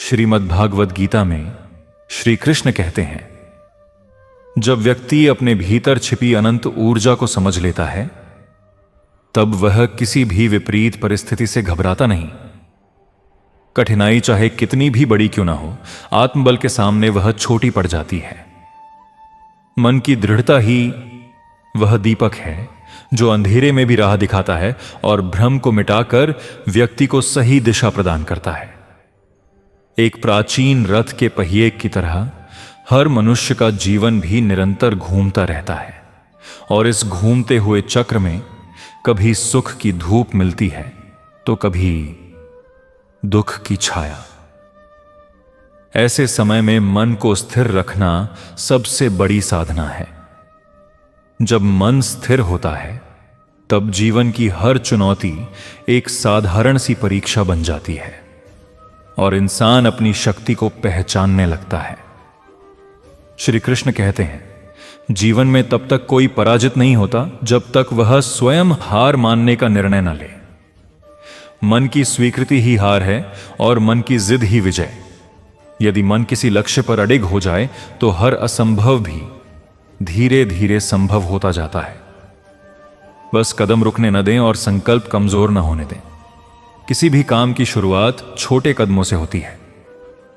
श्रीमद्भागवत गीता में श्री कृष्ण कहते हैं, जब व्यक्ति अपने भीतर छिपी अनंत ऊर्जा को समझ लेता है तब वह किसी भी विपरीत परिस्थिति से घबराता नहीं। कठिनाई चाहे कितनी भी बड़ी क्यों ना हो, आत्मबल के सामने वह छोटी पड़ जाती है। मन की दृढ़ता ही वह दीपक है जो अंधेरे में भी राह दिखाता है और भ्रम को मिटाकर व्यक्ति को सही दिशा प्रदान करता है। एक प्राचीन रथ के पहिए की तरह हर मनुष्य का जीवन भी निरंतर घूमता रहता है और इस घूमते हुए चक्र में कभी सुख की धूप मिलती है तो कभी दुख की छाया। ऐसे समय में मन को स्थिर रखना सबसे बड़ी साधना है। जब मन स्थिर होता है तब जीवन की हर चुनौती एक साधारण सी परीक्षा बन जाती है और इंसान अपनी शक्ति को पहचानने लगता है। श्री कृष्ण कहते हैं, जीवन में तब तक कोई पराजित नहीं होता जब तक वह स्वयं हार मानने का निर्णय न ले। मन की स्वीकृति ही हार है और मन की जिद ही विजय। यदि मन किसी लक्ष्य पर अडिग हो जाए तो हर असंभव भी धीरे धीरे संभव होता जाता है। बस कदम रुकने न दें और संकल्प कमजोर न होने दें। किसी भी काम की शुरुआत छोटे कदमों से होती है।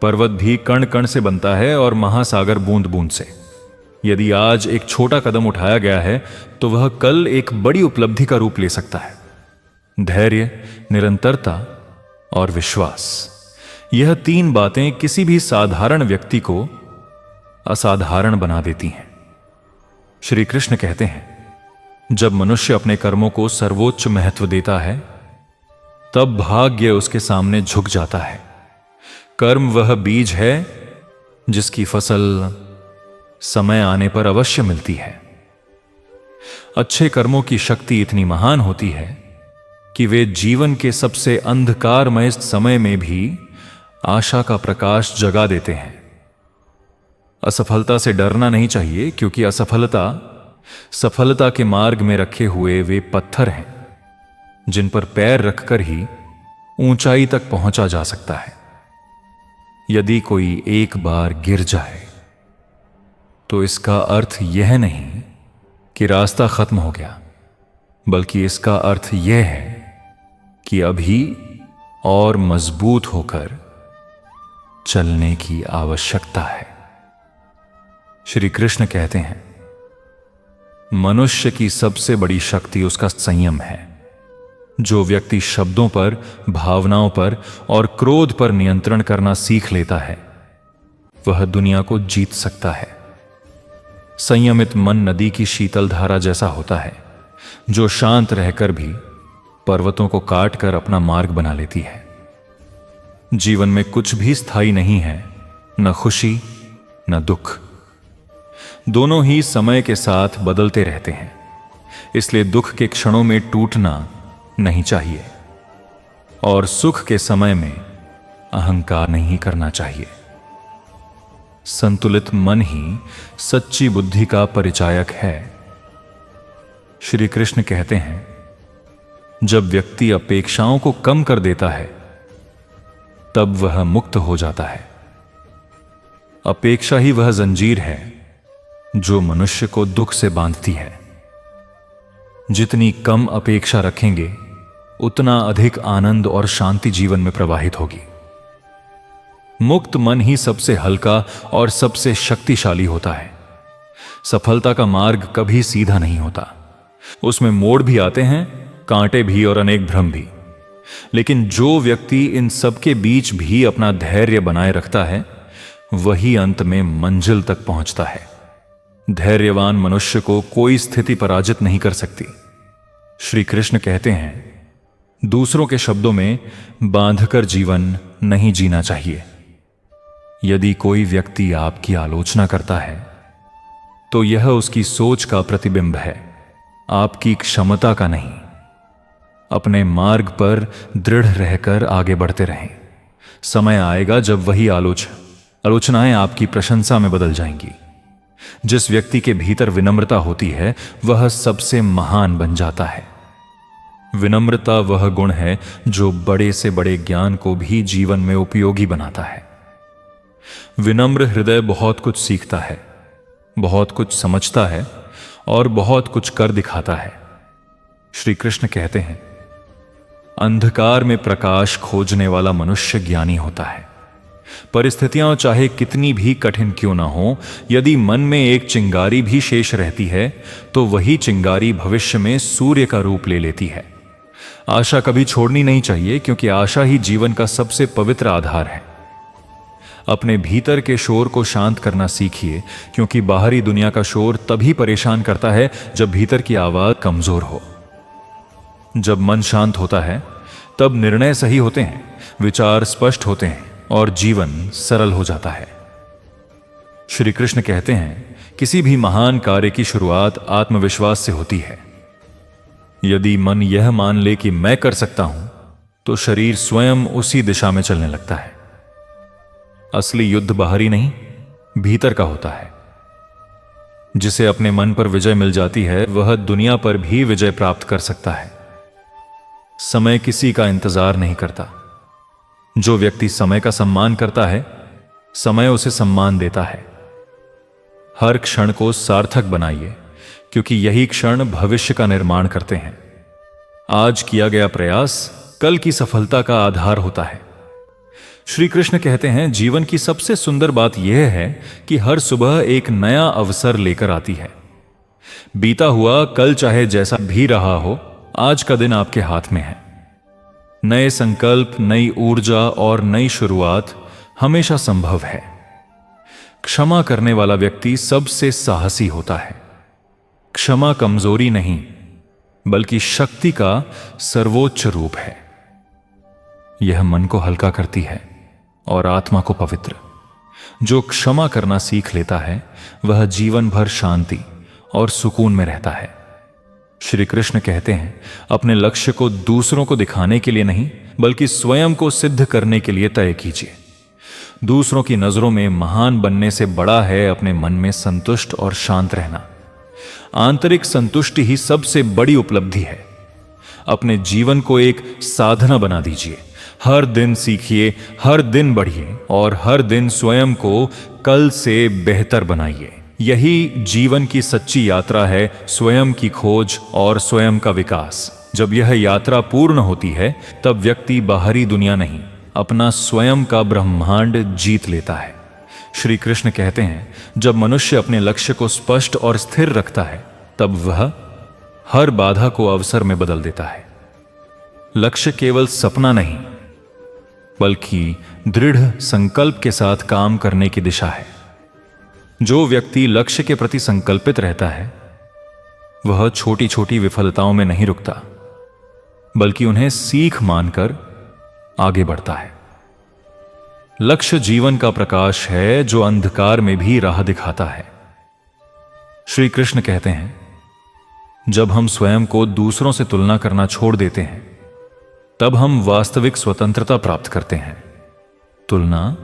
पर्वत भी कण कण से बनता है और महासागर बूंद बूंद से। यदि आज एक छोटा कदम उठाया गया है तो वह कल एक बड़ी उपलब्धि का रूप ले सकता है। धैर्य, निरंतरता और विश्वास, यह तीन बातें किसी भी साधारण व्यक्ति को असाधारण बना देती हैं। श्री कृष्ण कहते हैं, जब मनुष्य अपने कर्मों को सर्वोच्च महत्व देता है तब भाग्य उसके सामने झुक जाता है। कर्म वह बीज है जिसकी फसल समय आने पर अवश्य मिलती है। अच्छे कर्मों की शक्ति इतनी महान होती है कि वे जीवन के सबसे अंधकारमय समय में भी आशा का प्रकाश जगा देते हैं। असफलता से डरना नहीं चाहिए, क्योंकि असफलता सफलता के मार्ग में रखे हुए वे पत्थर हैं जिन पर पैर रखकर ही ऊंचाई तक पहुंचा जा सकता है। यदि कोई एक बार गिर जाए तो इसका अर्थ यह नहीं कि रास्ता खत्म हो गया, बल्कि इसका अर्थ यह है कि अभी और मजबूत होकर चलने की आवश्यकता है। श्री कृष्ण कहते हैं, मनुष्य की सबसे बड़ी शक्ति उसका संयम है। जो व्यक्ति शब्दों पर, भावनाओं पर और क्रोध पर नियंत्रण करना सीख लेता है वह दुनिया को जीत सकता है। संयमित मन नदी की शीतल धारा जैसा होता है जो शांत रहकर भी पर्वतों को काट कर अपना मार्ग बना लेती है। जीवन में कुछ भी स्थायी नहीं है, न खुशी न दुख। दोनों ही समय के साथ बदलते रहते हैं, इसलिए दुख के क्षणों में टूटना नहीं चाहिए और सुख के समय में अहंकार नहीं करना चाहिए। संतुलित मन ही सच्ची बुद्धि का परिचायक है। श्री कृष्ण कहते हैं, जब व्यक्ति अपेक्षाओं को कम कर देता है तब वह मुक्त हो जाता है। अपेक्षा ही वह जंजीर है जो मनुष्य को दुख से बांधती है। जितनी कम अपेक्षा रखेंगे उतना अधिक आनंद और शांति जीवन में प्रवाहित होगी। मुक्त मन ही सबसे हल्का और सबसे शक्तिशाली होता है। सफलता का मार्ग कभी सीधा नहीं होता, उसमें मोड़ भी आते हैं, कांटे भी और अनेक भ्रम भी। लेकिन जो व्यक्ति इन सबके बीच भी अपना धैर्य बनाए रखता है वही अंत में मंजिल तक पहुंचता है। धैर्यवान मनुष्य को कोई स्थिति पराजित नहीं कर सकती। श्री कृष्ण कहते हैं, दूसरों के शब्दों में बांधकर जीवन नहीं जीना चाहिए। यदि कोई व्यक्ति आपकी आलोचना करता है तो यह उसकी सोच का प्रतिबिंब है, आपकी क्षमता का नहीं। अपने मार्ग पर दृढ़ रहकर आगे बढ़ते रहें। समय आएगा जब वही आलोचनाएं आपकी प्रशंसा में बदल जाएंगी। जिस व्यक्ति के भीतर विनम्रता होती है वह सबसे महान बन जाता है। विनम्रता वह गुण है जो बड़े से बड़े ज्ञान को भी जीवन में उपयोगी बनाता है। विनम्र हृदय बहुत कुछ सीखता है, बहुत कुछ समझता है और बहुत कुछ कर दिखाता है। श्री कृष्ण कहते हैं, अंधकार में प्रकाश खोजने वाला मनुष्य ज्ञानी होता है। परिस्थितियां चाहे कितनी भी कठिन क्यों ना हो, यदि मन में एक चिंगारी भी शेष रहती है तो वही चिंगारी भविष्य में सूर्य का रूप ले लेती है। आशा कभी छोड़नी नहीं चाहिए, क्योंकि आशा ही जीवन का सबसे पवित्र आधार है। अपने भीतर के शोर को शांत करना सीखिए, क्योंकि बाहरी दुनिया का शोर तभी परेशान करता है जब भीतर की आवाज कमजोर हो। जब मन शांत होता है तब निर्णय सही होते हैं, विचार स्पष्ट होते हैं और जीवन सरल हो जाता है। श्री कृष्ण कहते हैं, किसी भी महान कार्य की शुरुआत आत्मविश्वास से होती है। यदि मन यह मान ले कि मैं कर सकता हूं, तो शरीर स्वयं उसी दिशा में चलने लगता है। असली युद्ध बाहरी नहीं, भीतर का होता है। जिसे अपने मन पर विजय मिल जाती है, वह दुनिया पर भी विजय प्राप्त कर सकता है। समय किसी का इंतजार नहीं करता। जो व्यक्ति समय का सम्मान करता है, समय उसे सम्मान देता है। हर क्षण को सार्थक बनाइए, क्योंकि यही क्षण भविष्य का निर्माण करते हैं। आज किया गया प्रयास कल की सफलता का आधार होता है। श्री कृष्ण कहते हैं, जीवन की सबसे सुंदर बात यह है कि हर सुबह एक नया अवसर लेकर आती है। बीता हुआ कल चाहे जैसा भी रहा हो, आज का दिन आपके हाथ में है। नए संकल्प, नई ऊर्जा और नई शुरुआत हमेशा संभव है। क्षमा करने वाला व्यक्ति सबसे साहसी होता है। क्षमा कमजोरी नहीं, बल्कि शक्ति का सर्वोच्च रूप है। यह मन को हल्का करती है और आत्मा को पवित्र। जो क्षमा करना सीख लेता है, वह जीवन भर शांति और सुकून में रहता है। श्री कृष्ण कहते हैं, अपने लक्ष्य को दूसरों को दिखाने के लिए नहीं, बल्कि स्वयं को सिद्ध करने के लिए तय कीजिए। दूसरों की नजरों में महान बनने से बड़ा है अपने मन में संतुष्ट और शांत रहना। आंतरिक संतुष्टि ही सबसे बड़ी उपलब्धि है। अपने जीवन को एक साधना बना दीजिए। हर दिन सीखिए, हर दिन बढ़िए और हर दिन स्वयं को कल से बेहतर बनाइए। यही जीवन की सच्ची यात्रा है, स्वयं की खोज और स्वयं का विकास। जब यह यात्रा पूर्ण होती है, तब व्यक्ति बाहरी दुनिया नहीं, अपना स्वयं का ब्रह्मांड जीत लेता है। श्री कृष्ण कहते हैं, जब मनुष्य अपने लक्ष्य को स्पष्ट और स्थिर रखता है, तब वह हर बाधा को अवसर में बदल देता है। लक्ष्य केवल सपना नहीं, बल्कि दृढ़ संकल्प के साथ काम करने की दिशा है। जो व्यक्ति लक्ष्य के प्रति संकल्पित रहता है, वह छोटी छोटी विफलताओं में नहीं रुकता, बल्कि उन्हें सीख मानकर आगे बढ़ता है। लक्ष्य जीवन का प्रकाश है, जो अंधकार में भी राह दिखाता है। श्री कृष्ण कहते हैं, जब हम स्वयं को दूसरों से तुलना करना छोड़ देते हैं, तब हम वास्तविक स्वतंत्रता प्राप्त करते हैं। तुलना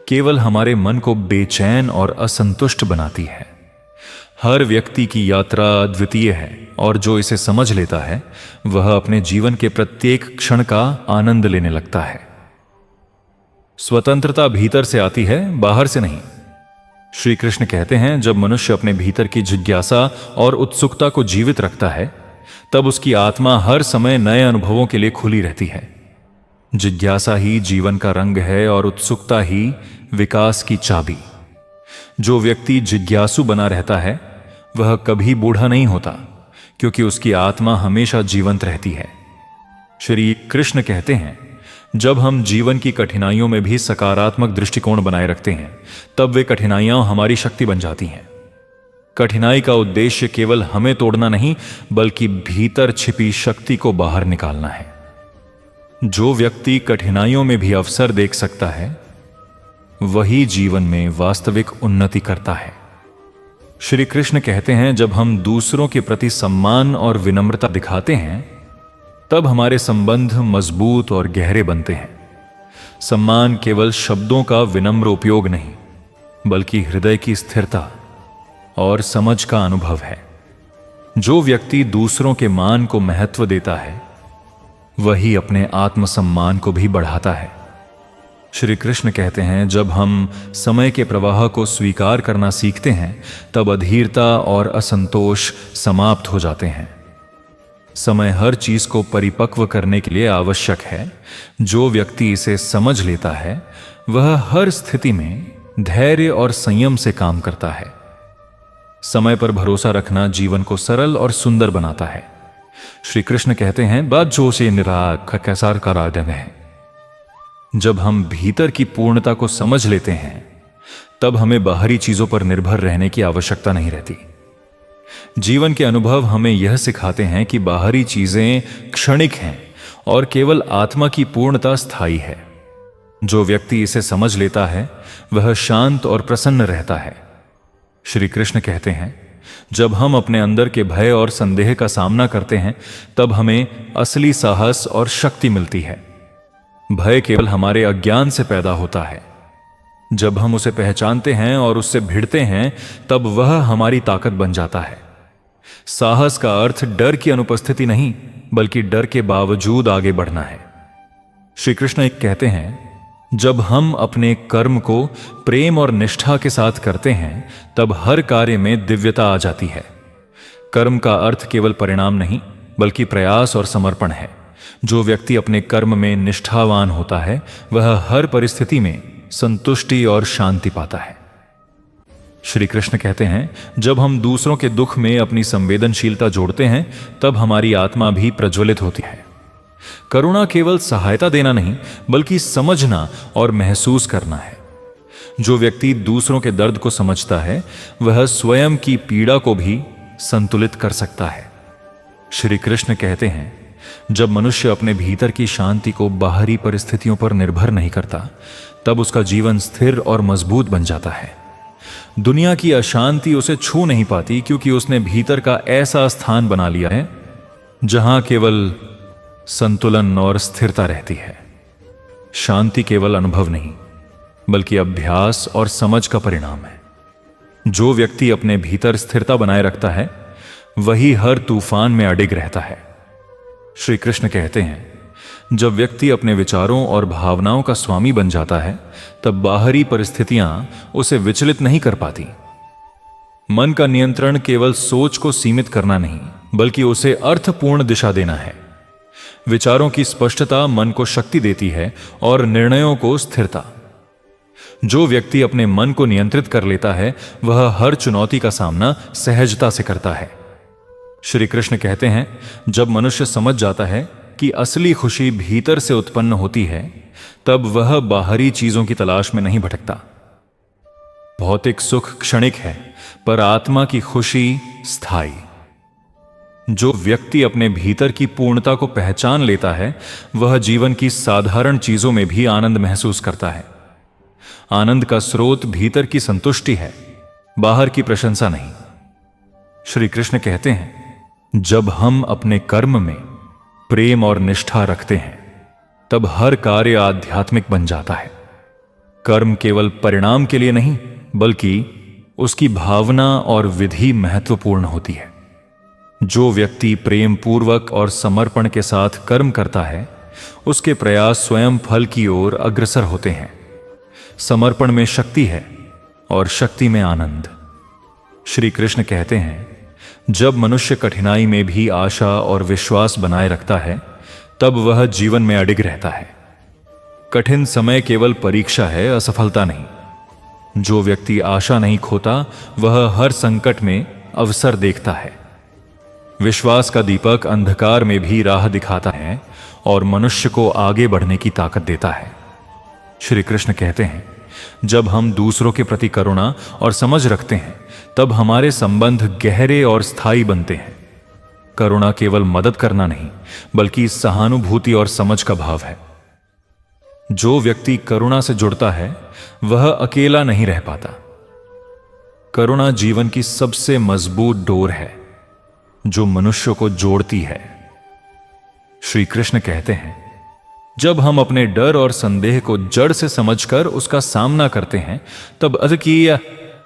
केवल हमारे मन को बेचैन और असंतुष्ट बनाती है। हर व्यक्ति की यात्रा अद्वितीय है, और जो इसे समझ लेता है, वह अपने जीवन के प्रत्येक क्षण का आनंद लेने लगता है। स्वतंत्रता भीतर से आती है, बाहर से नहीं। श्री कृष्ण कहते हैं, जब मनुष्य अपने भीतर की जिज्ञासा और उत्सुकता को जीवित रखता है, तब उसकी आत्मा हर समय नए अनुभवों के लिए खुली रहती है। जिज्ञासा ही जीवन का रंग है और उत्सुकता ही विकास की चाबी। जो व्यक्ति जिज्ञासु बना रहता है, वह कभी बूढ़ा नहीं होता, क्योंकि उसकी आत्मा हमेशा जीवंत रहती है। श्री कृष्ण कहते हैं, जब हम जीवन की कठिनाइयों में भी सकारात्मक दृष्टिकोण बनाए रखते हैं, तब वे कठिनाइयां हमारी शक्ति बन जाती हैं। कठिनाई का उद्देश्य केवल हमें तोड़ना नहीं, बल्कि भीतर छिपी शक्ति को बाहर निकालना है। जो व्यक्ति कठिनाइयों में भी अवसर देख सकता है, वही जीवन में वास्तविक उन्नति करता है। श्री कृष्ण कहते हैं, जब हम दूसरों के प्रति सम्मान और विनम्रता दिखाते हैं, तब हमारे संबंध मजबूत और गहरे बनते हैं। सम्मान केवल शब्दों का विनम्र उपयोग नहीं, बल्कि हृदय की स्थिरता और समझ का अनुभव है। जो व्यक्ति दूसरों के मान को महत्व देता है, वही अपने आत्मसम्मान को भी बढ़ाता है। श्री कृष्ण कहते हैं, जब हम समय के प्रवाह को स्वीकार करना सीखते हैं तब अधीरता और असंतोष समाप्त हो जाते हैं। समय हर चीज को परिपक्व करने के लिए आवश्यक है। जो व्यक्ति इसे समझ लेता है वह हर स्थिति में धैर्य और संयम से काम करता है। समय पर भरोसा रखना जीवन को सरल और सुंदर बनाता है। श्री कृष्ण कहते हैं, बात जो से निराग कैसार का राजंग है। जब हम भीतर की पूर्णता को समझ लेते हैं तब हमें बाहरी चीजों पर निर्भर रहने की आवश्यकता नहीं रहती। जीवन के अनुभव हमें यह सिखाते हैं कि बाहरी चीजें क्षणिक हैं और केवल आत्मा की पूर्णता स्थायी है। जो व्यक्ति इसे समझ लेता है वह शांत और प्रसन्न रहता है। श्री कृष्ण कहते हैं, जब हम अपने अंदर के भय और संदेह का सामना करते हैं तब हमें असली साहस और शक्ति मिलती है। भय केवल हमारे अज्ञान से पैदा होता है। जब हम उसे पहचानते हैं और उससे भिड़ते हैं तब वह हमारी ताकत बन जाता है। साहस का अर्थ डर की अनुपस्थिति नहीं बल्कि डर के बावजूद आगे बढ़ना है। श्री कृष्ण एक कहते हैं, जब हम अपने कर्म को प्रेम और निष्ठा के साथ करते हैं तब हर कार्य में दिव्यता आ जाती है। कर्म का अर्थ केवल परिणाम नहीं बल्कि प्रयास और समर्पण है। जो व्यक्ति अपने कर्म में निष्ठावान होता है वह हर परिस्थिति में संतुष्टि और शांति पाता है। श्री कृष्ण कहते हैं, जब हम दूसरों के दुख में अपनी संवेदनशीलता जोड़ते हैं तब हमारी आत्मा भी प्रज्वलित होती है। करुणा केवल सहायता देना नहीं बल्कि समझना और महसूस करना है। जो व्यक्ति दूसरों के दर्द को समझता है वह स्वयं की पीड़ा को भी संतुलित कर सकता है। श्री कृष्ण कहते हैं, जब मनुष्य अपने भीतर की शांति को बाहरी परिस्थितियों पर निर्भर नहीं करता तब उसका जीवन स्थिर और मजबूत बन जाता है। दुनिया की अशांति उसे छू नहीं पाती क्योंकि उसने भीतर का ऐसा स्थान बना लिया है जहां केवल संतुलन और स्थिरता रहती है। शांति केवल अनुभव नहीं बल्कि अभ्यास और समझ का परिणाम है। जो व्यक्ति अपने भीतर स्थिरता बनाए रखता है वही हर तूफान में अडिग रहता है। श्री कृष्ण कहते हैं, जब व्यक्ति अपने विचारों और भावनाओं का स्वामी बन जाता है तब बाहरी परिस्थितियां उसे विचलित नहीं कर पाती। मन का नियंत्रण केवल सोच को सीमित करना नहीं बल्कि उसे अर्थपूर्ण दिशा देना है। विचारों की स्पष्टता मन को शक्ति देती है और निर्णयों को स्थिरता। जो व्यक्ति अपने मन को नियंत्रित कर लेता है वह हर चुनौती का सामना सहजता से करता है। श्री कृष्ण कहते हैं, जब मनुष्य समझ जाता है कि असली खुशी भीतर से उत्पन्न होती है तब वह बाहरी चीजों की तलाश में नहीं भटकता। भौतिक सुख क्षणिक है पर आत्मा की खुशी स्थायी। जो व्यक्ति अपने भीतर की पूर्णता को पहचान लेता है वह जीवन की साधारण चीजों में भी आनंद महसूस करता है। आनंद का स्रोत भीतर की संतुष्टि है, बाहर की प्रशंसा नहीं। श्री कृष्ण कहते हैं, जब हम अपने कर्म में प्रेम और निष्ठा रखते हैं तब हर कार्य आध्यात्मिक बन जाता है। कर्म केवल परिणाम के लिए नहीं बल्कि उसकी भावना और विधि महत्वपूर्ण होती है। जो व्यक्ति प्रेम पूर्वक और समर्पण के साथ कर्म करता है उसके प्रयास स्वयं फल की ओर अग्रसर होते हैं। समर्पण में शक्ति है और शक्ति में आनंद। श्री कृष्ण कहते हैं, जब मनुष्य कठिनाई में भी आशा और विश्वास बनाए रखता है तब वह जीवन में अडिग रहता है। कठिन समय केवल परीक्षा है, असफलता नहीं। जो व्यक्ति आशा नहीं खोता वह हर संकट में अवसर देखता है। विश्वास का दीपक अंधकार में भी राह दिखाता है और मनुष्य को आगे बढ़ने की ताकत देता है। श्री कृष्ण कहते हैं, जब हम दूसरों के प्रति करुणा और समझ रखते हैं तब हमारे संबंध गहरे और स्थायी बनते हैं। करुणा केवल मदद करना नहीं बल्कि सहानुभूति और समझ का भाव है। जो व्यक्ति करुणा से जुड़ता है वह अकेला नहीं रह पाता। करुणा जीवन की सबसे मजबूत डोर है जो मनुष्य को जोड़ती है। श्री कृष्ण कहते हैं, जब हम अपने डर और संदेह को जड़ से समझकर उसका सामना करते हैं तब अद्वितीय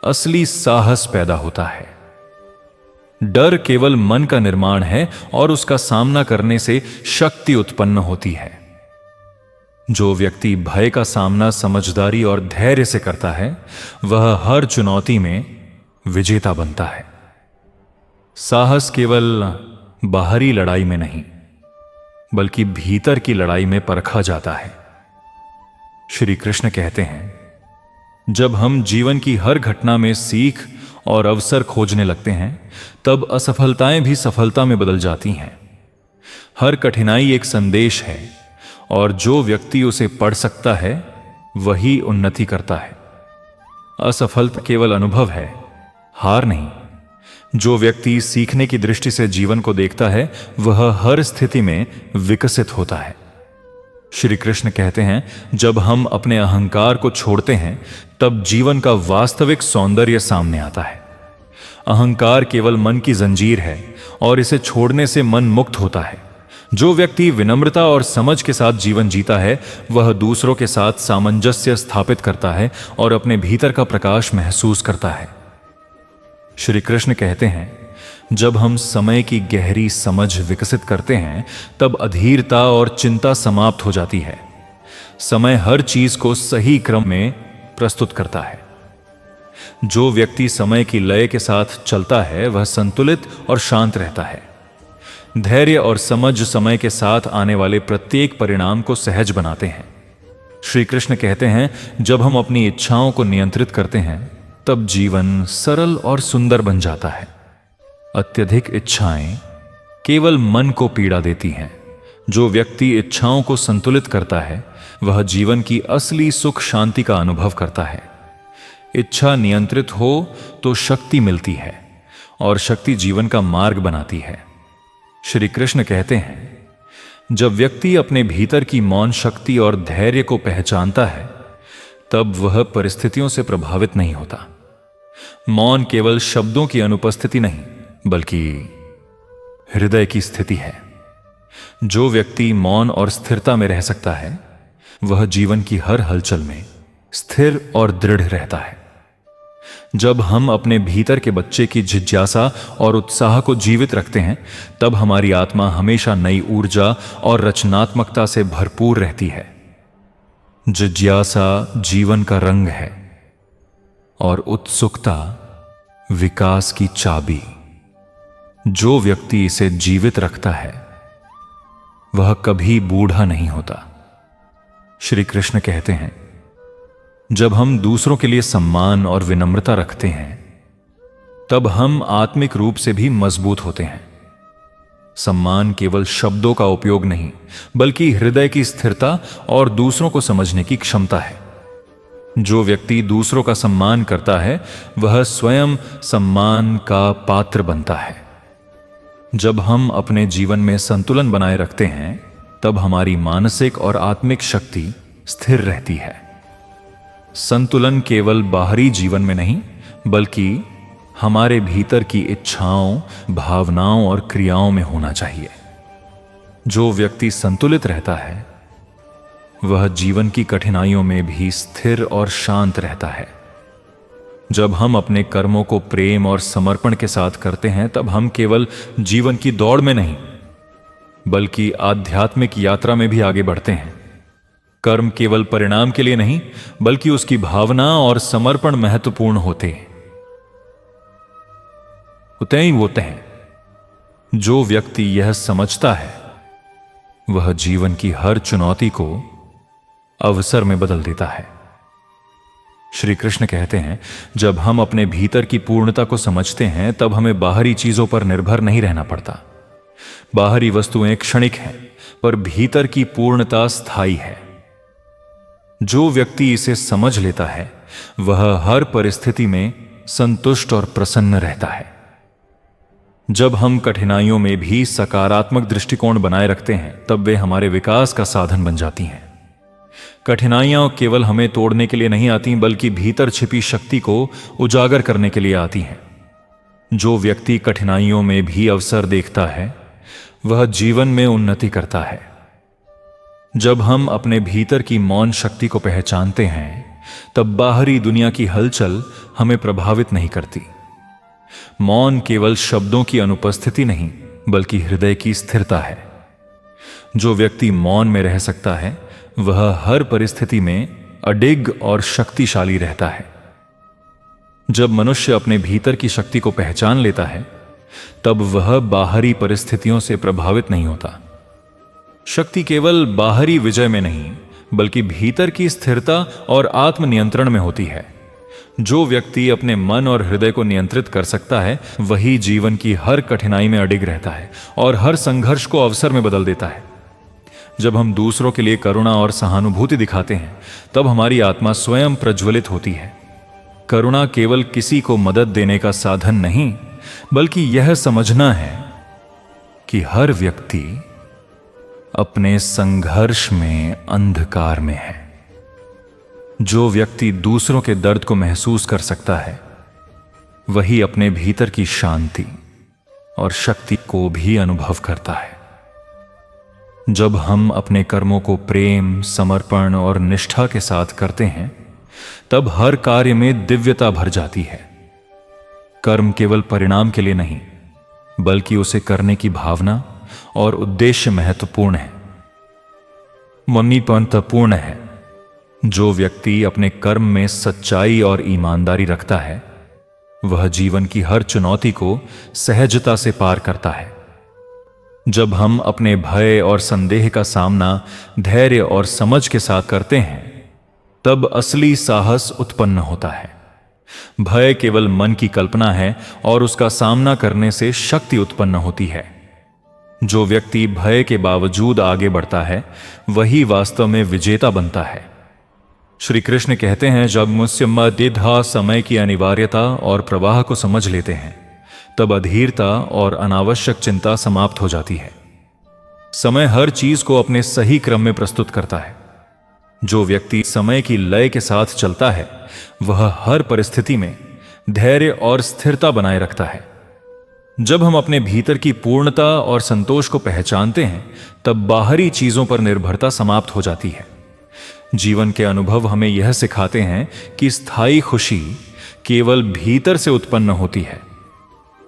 असली साहस पैदा होता है। डर केवल मन का निर्माण है और उसका सामना करने से शक्ति उत्पन्न होती है। जो व्यक्ति भय का सामना समझदारी और धैर्य से करता है, वह हर चुनौती में विजेता बनता है। साहस केवल बाहरी लड़ाई में नहीं, बल्कि भीतर की लड़ाई में परखा जाता है। श्री कृष्ण कहते हैं, जब हम जीवन की हर घटना में सीख और अवसर खोजने लगते हैं, तब असफलताएं भी सफलता में बदल जाती हैं। हर कठिनाई एक संदेश है, और जो व्यक्ति उसे पढ़ सकता है वही उन्नति करता है। असफलता केवल अनुभव है, हार नहीं। जो व्यक्ति सीखने की दृष्टि से जीवन को देखता है, वह हर स्थिति में विकसित होता है। श्री कृष्ण कहते हैं, जब हम अपने अहंकार को छोड़ते हैं, तब जीवन का वास्तविक सौंदर्य सामने आता है। अहंकार केवल मन की जंजीर है, और इसे छोड़ने से मन मुक्त होता है। जो व्यक्ति विनम्रता और समझ के साथ जीवन जीता है, वह दूसरों के साथ सामंजस्य स्थापित करता है और अपने भीतर का प्रकाश महसूस करता है। श्री कृष्ण कहते हैं, जब हम समय की गहरी समझ विकसित करते हैं, तब अधीरता और चिंता समाप्त हो जाती है। समय हर चीज को सही क्रम में प्रस्तुत करता है। जो व्यक्ति समय की लय के साथ चलता है, वह संतुलित और शांत रहता है। धैर्य और समझ समय के साथ आने वाले प्रत्येक परिणाम को सहज बनाते हैं। श्री कृष्ण कहते हैं, जब हम अपनी इच्छाओं को नियंत्रित करते हैं, तब जीवन सरल और सुंदर बन जाता है। अत्यधिक इच्छाएं केवल मन को पीड़ा देती हैं। जो व्यक्ति इच्छाओं को संतुलित करता है, वह जीवन की असली सुख शांति का अनुभव करता है। इच्छा नियंत्रित हो तो शक्ति मिलती है, और शक्ति जीवन का मार्ग बनाती है। श्री कृष्ण कहते हैं, जब व्यक्ति अपने भीतर की मौन शक्ति और धैर्य को पहचानता है, तब वह परिस्थितियों से प्रभावित नहीं होता। मौन केवल शब्दों की अनुपस्थिति नहीं, बल्कि हृदय की स्थिति है। जो व्यक्ति मौन और स्थिरता में रह सकता है, वह जीवन की हर हलचल में स्थिर और दृढ़ रहता है। जब हम अपने भीतर के बच्चे की जिज्ञासा और उत्साह को जीवित रखते हैं, तब हमारी आत्मा हमेशा नई ऊर्जा और रचनात्मकता से भरपूर रहती है। जिज्ञासा जीवन का रंग है, और उत्सुकता विकास की चाबी। जो व्यक्ति इसे जीवित रखता है, वह कभी बूढ़ा नहीं होता। श्री कृष्ण कहते हैं, जब हम दूसरों के लिए सम्मान और विनम्रता रखते हैं, तब हम आत्मिक रूप से भी मजबूत होते हैं। सम्मान केवल शब्दों का उपयोग नहीं, बल्कि हृदय की स्थिरता और दूसरों को समझने की क्षमता है। जो व्यक्ति दूसरों का सम्मान करता है, वह स्वयं सम्मान का पात्र बनता है। जब हम अपने जीवन में संतुलन बनाए रखते हैं, तब हमारी मानसिक और आत्मिक शक्ति स्थिर रहती है। संतुलन केवल बाहरी जीवन में नहीं, बल्कि हमारे भीतर की इच्छाओं, भावनाओं और क्रियाओं में होना चाहिए। जो व्यक्ति संतुलित रहता है, वह जीवन की कठिनाइयों में भी स्थिर और शांत रहता है। जब हम अपने कर्मों को प्रेम और समर्पण के साथ करते हैं, तब हम केवल जीवन की दौड़ में नहीं, बल्कि आध्यात्मिक यात्रा में भी आगे बढ़ते हैं। कर्म केवल परिणाम के लिए नहीं, बल्कि उसकी भावना और समर्पण महत्वपूर्ण होते हैं। जो व्यक्ति यह समझता है, वह जीवन की हर चुनौती को अवसर में बदल देता है। श्री कृष्ण कहते हैं, जब हम अपने भीतर की पूर्णता को समझते हैं, तब हमें बाहरी चीजों पर निर्भर नहीं रहना पड़ता। बाहरी वस्तुएं क्षणिक हैं, पर भीतर की पूर्णता स्थायी है। जो व्यक्ति इसे समझ लेता है, वह हर परिस्थिति में संतुष्ट और प्रसन्न रहता है। जब हम कठिनाइयों में भी सकारात्मक दृष्टिकोण बनाए रखते हैं, तब वे हमारे विकास का साधन बन जाती हैं। कठिनाइयां केवल हमें तोड़ने के लिए नहीं आती, बल्कि भीतर छिपी शक्ति को उजागर करने के लिए आती हैं। जो व्यक्ति कठिनाइयों में भी अवसर देखता है, वह जीवन में उन्नति करता है। जब हम अपने भीतर की मौन शक्ति को पहचानते हैं, तब बाहरी दुनिया की हलचल हमें प्रभावित नहीं करती। मौन केवल शब्दों की अनुपस्थिति नहीं, बल्कि हृदय की स्थिरता है। जो व्यक्ति मौन में रह सकता है, वह हर परिस्थिति में अडिग और शक्तिशाली रहता है। जब मनुष्य अपने भीतर की शक्ति को पहचान लेता है, तब वह बाहरी परिस्थितियों से प्रभावित नहीं होता। शक्ति केवल बाहरी विजय में नहीं, बल्कि भीतर की स्थिरता और आत्मनियंत्रण में होती है। जो व्यक्ति अपने मन और हृदय को नियंत्रित कर सकता है, वही जीवन की हर कठिनाई में अडिग रहता है और हर संघर्ष को अवसर में बदल देता है। जब हम दूसरों के लिए करुणा और सहानुभूति दिखाते हैं, तब हमारी आत्मा स्वयं प्रज्वलित होती है। करुणा केवल किसी को मदद देने का साधन नहीं, बल्कि यह समझना है कि हर व्यक्ति अपने संघर्ष में अंधकार में है। जो व्यक्ति दूसरों के दर्द को महसूस कर सकता है, वही अपने भीतर की शांति और शक्ति को भी अनुभव करता है। जब हम अपने कर्मों को प्रेम, समर्पण और निष्ठा के साथ करते हैं, तब हर कार्य में दिव्यता भर जाती है। कर्म केवल परिणाम के लिए नहीं, बल्कि उसे करने की भावना और उद्देश्य महत्वपूर्ण है, मन्नीपनपूर्ण है। जो व्यक्ति अपने कर्म में सच्चाई और ईमानदारी रखता है, वह जीवन की हर चुनौती को सहजता से पार करता है। जब हम अपने भय और संदेह का सामना धैर्य और समझ के साथ करते हैं, तब असली साहस उत्पन्न होता है। भय केवल मन की कल्पना है और उसका सामना करने से शक्ति उत्पन्न होती है। जो व्यक्ति भय के बावजूद आगे बढ़ता है, वही वास्तव में विजेता बनता है। श्री कृष्ण कहते हैं, जब मुस्यम्मा दिधा समय की अनिवार्यता और प्रवाह को समझ लेते हैं, तब अधीरता और अनावश्यक चिंता समाप्त हो जाती है। समय हर चीज को अपने सही क्रम में प्रस्तुत करता है। जो व्यक्ति समय की लय के साथ चलता है, वह हर परिस्थिति में धैर्य और स्थिरता बनाए रखता है। जब हम अपने भीतर की पूर्णता और संतोष को पहचानते हैं, तब बाहरी चीजों पर निर्भरता समाप्त हो जाती है। जीवन के अनुभव हमें यह सिखाते हैं कि स्थायी खुशी केवल भीतर से उत्पन्न होती है।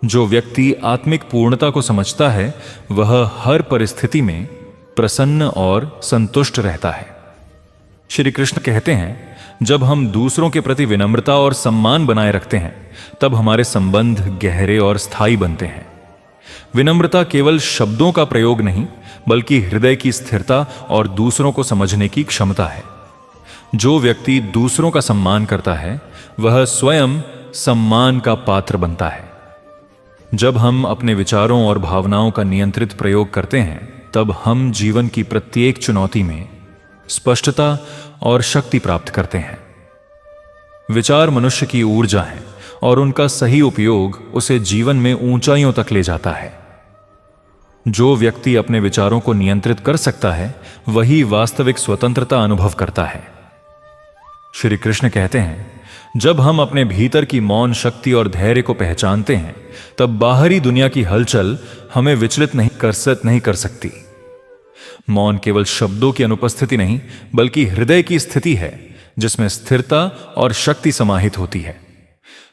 जो व्यक्ति आत्मिक पूर्णता को समझता है, वह हर परिस्थिति में प्रसन्न और संतुष्ट रहता है। श्री कृष्ण कहते हैं, जब हम दूसरों के प्रति विनम्रता और सम्मान बनाए रखते हैं, तब हमारे संबंध गहरे और स्थायी बनते हैं। विनम्रता केवल शब्दों का प्रयोग नहीं, बल्कि हृदय की स्थिरता और दूसरों को समझने की क्षमता है। जो व्यक्ति दूसरों का सम्मान करता है, वह स्वयं सम्मान का पात्र बनता है। जब हम अपने विचारों और भावनाओं का नियंत्रित प्रयोग करते हैं, तब हम जीवन की प्रत्येक चुनौती में स्पष्टता और शक्ति प्राप्त करते हैं। विचार मनुष्य की ऊर्जा है और उनका सही उपयोग उसे जीवन में ऊंचाइयों तक ले जाता है। जो व्यक्ति अपने विचारों को नियंत्रित कर सकता है, वही वास्तविक स्वतंत्रता अनुभव करता है। श्री कृष्ण कहते हैं, जब हम अपने भीतर की मौन शक्ति और धैर्य को पहचानते हैं, तब बाहरी दुनिया की हलचल हमें विचलित नहीं कर सकती। मौन केवल शब्दों की अनुपस्थिति नहीं, बल्कि हृदय की स्थिति है, जिसमें स्थिरता और शक्ति समाहित होती है।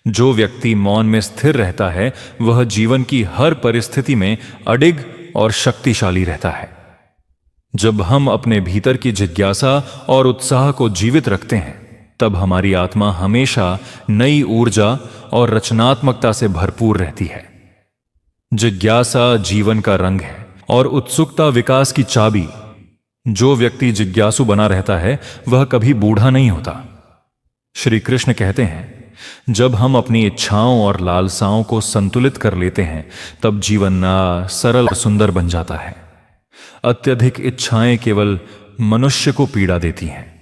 जो व्यक्ति मौन में स्थिर रहता है, वह जीवन की हर परिस्थिति में अडिग और शक्तिशाली रहता है। जब हम अपने भीतर की जिज्ञासा और उत्साह को जीवित रखते हैं, तब हमारी आत्मा हमेशा नई ऊर्जा और रचनात्मकता से भरपूर रहती है। जिज्ञासा जीवन का रंग है और उत्सुकता विकास की चाबी। जो व्यक्ति जिज्ञासु बना रहता है, वह कभी बूढ़ा नहीं होता। श्री कृष्ण कहते हैं, जब हम अपनी इच्छाओं और लालसाओं को संतुलित कर लेते हैं, तब जीवन सरल और सुंदर बन जाता है। अत्यधिक इच्छाएं केवल मनुष्य को पीड़ा देती हैं।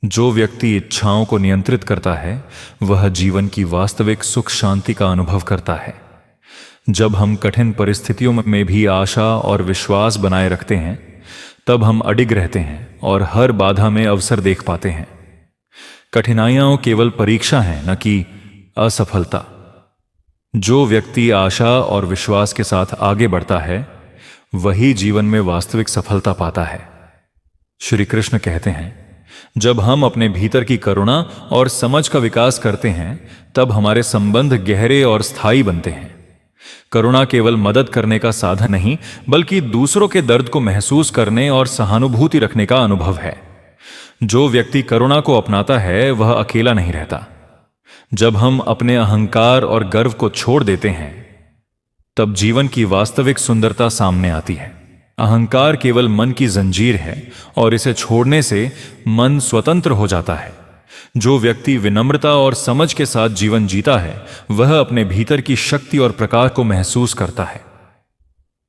जो व्यक्ति इच्छाओं को नियंत्रित करता है, वह जीवन की वास्तविक सुख शांति का अनुभव करता है। जब हम कठिन परिस्थितियों में भी आशा और विश्वास बनाए रखते हैं, तब हम अडिग रहते हैं और हर बाधा में अवसर देख पाते हैं। कठिनाइयां केवल परीक्षा है, न कि असफलता। जो व्यक्ति आशा और विश्वास के साथ आगे बढ़ता है, वही जीवन में वास्तविक सफलता पाता है। श्री कृष्ण कहते हैं, जब हम अपने भीतर की करुणा और समझ का विकास करते हैं, तब हमारे संबंध गहरे और स्थायी बनते हैं। करुणा केवल मदद करने का साधन नहीं, बल्कि दूसरों के दर्द को महसूस करने और सहानुभूति रखने का अनुभव है। जो व्यक्ति करुणा को अपनाता है वह अकेला नहीं रहता। जब हम अपने अहंकार और गर्व को छोड़ देते हैं, तब जीवन की वास्तविक सुंदरता सामने आती है। अहंकार केवल मन की जंजीर है और इसे छोड़ने से मन स्वतंत्र हो जाता है। जो व्यक्ति विनम्रता और समझ के साथ जीवन जीता है, वह अपने भीतर की शक्ति और प्रकाश को महसूस करता है।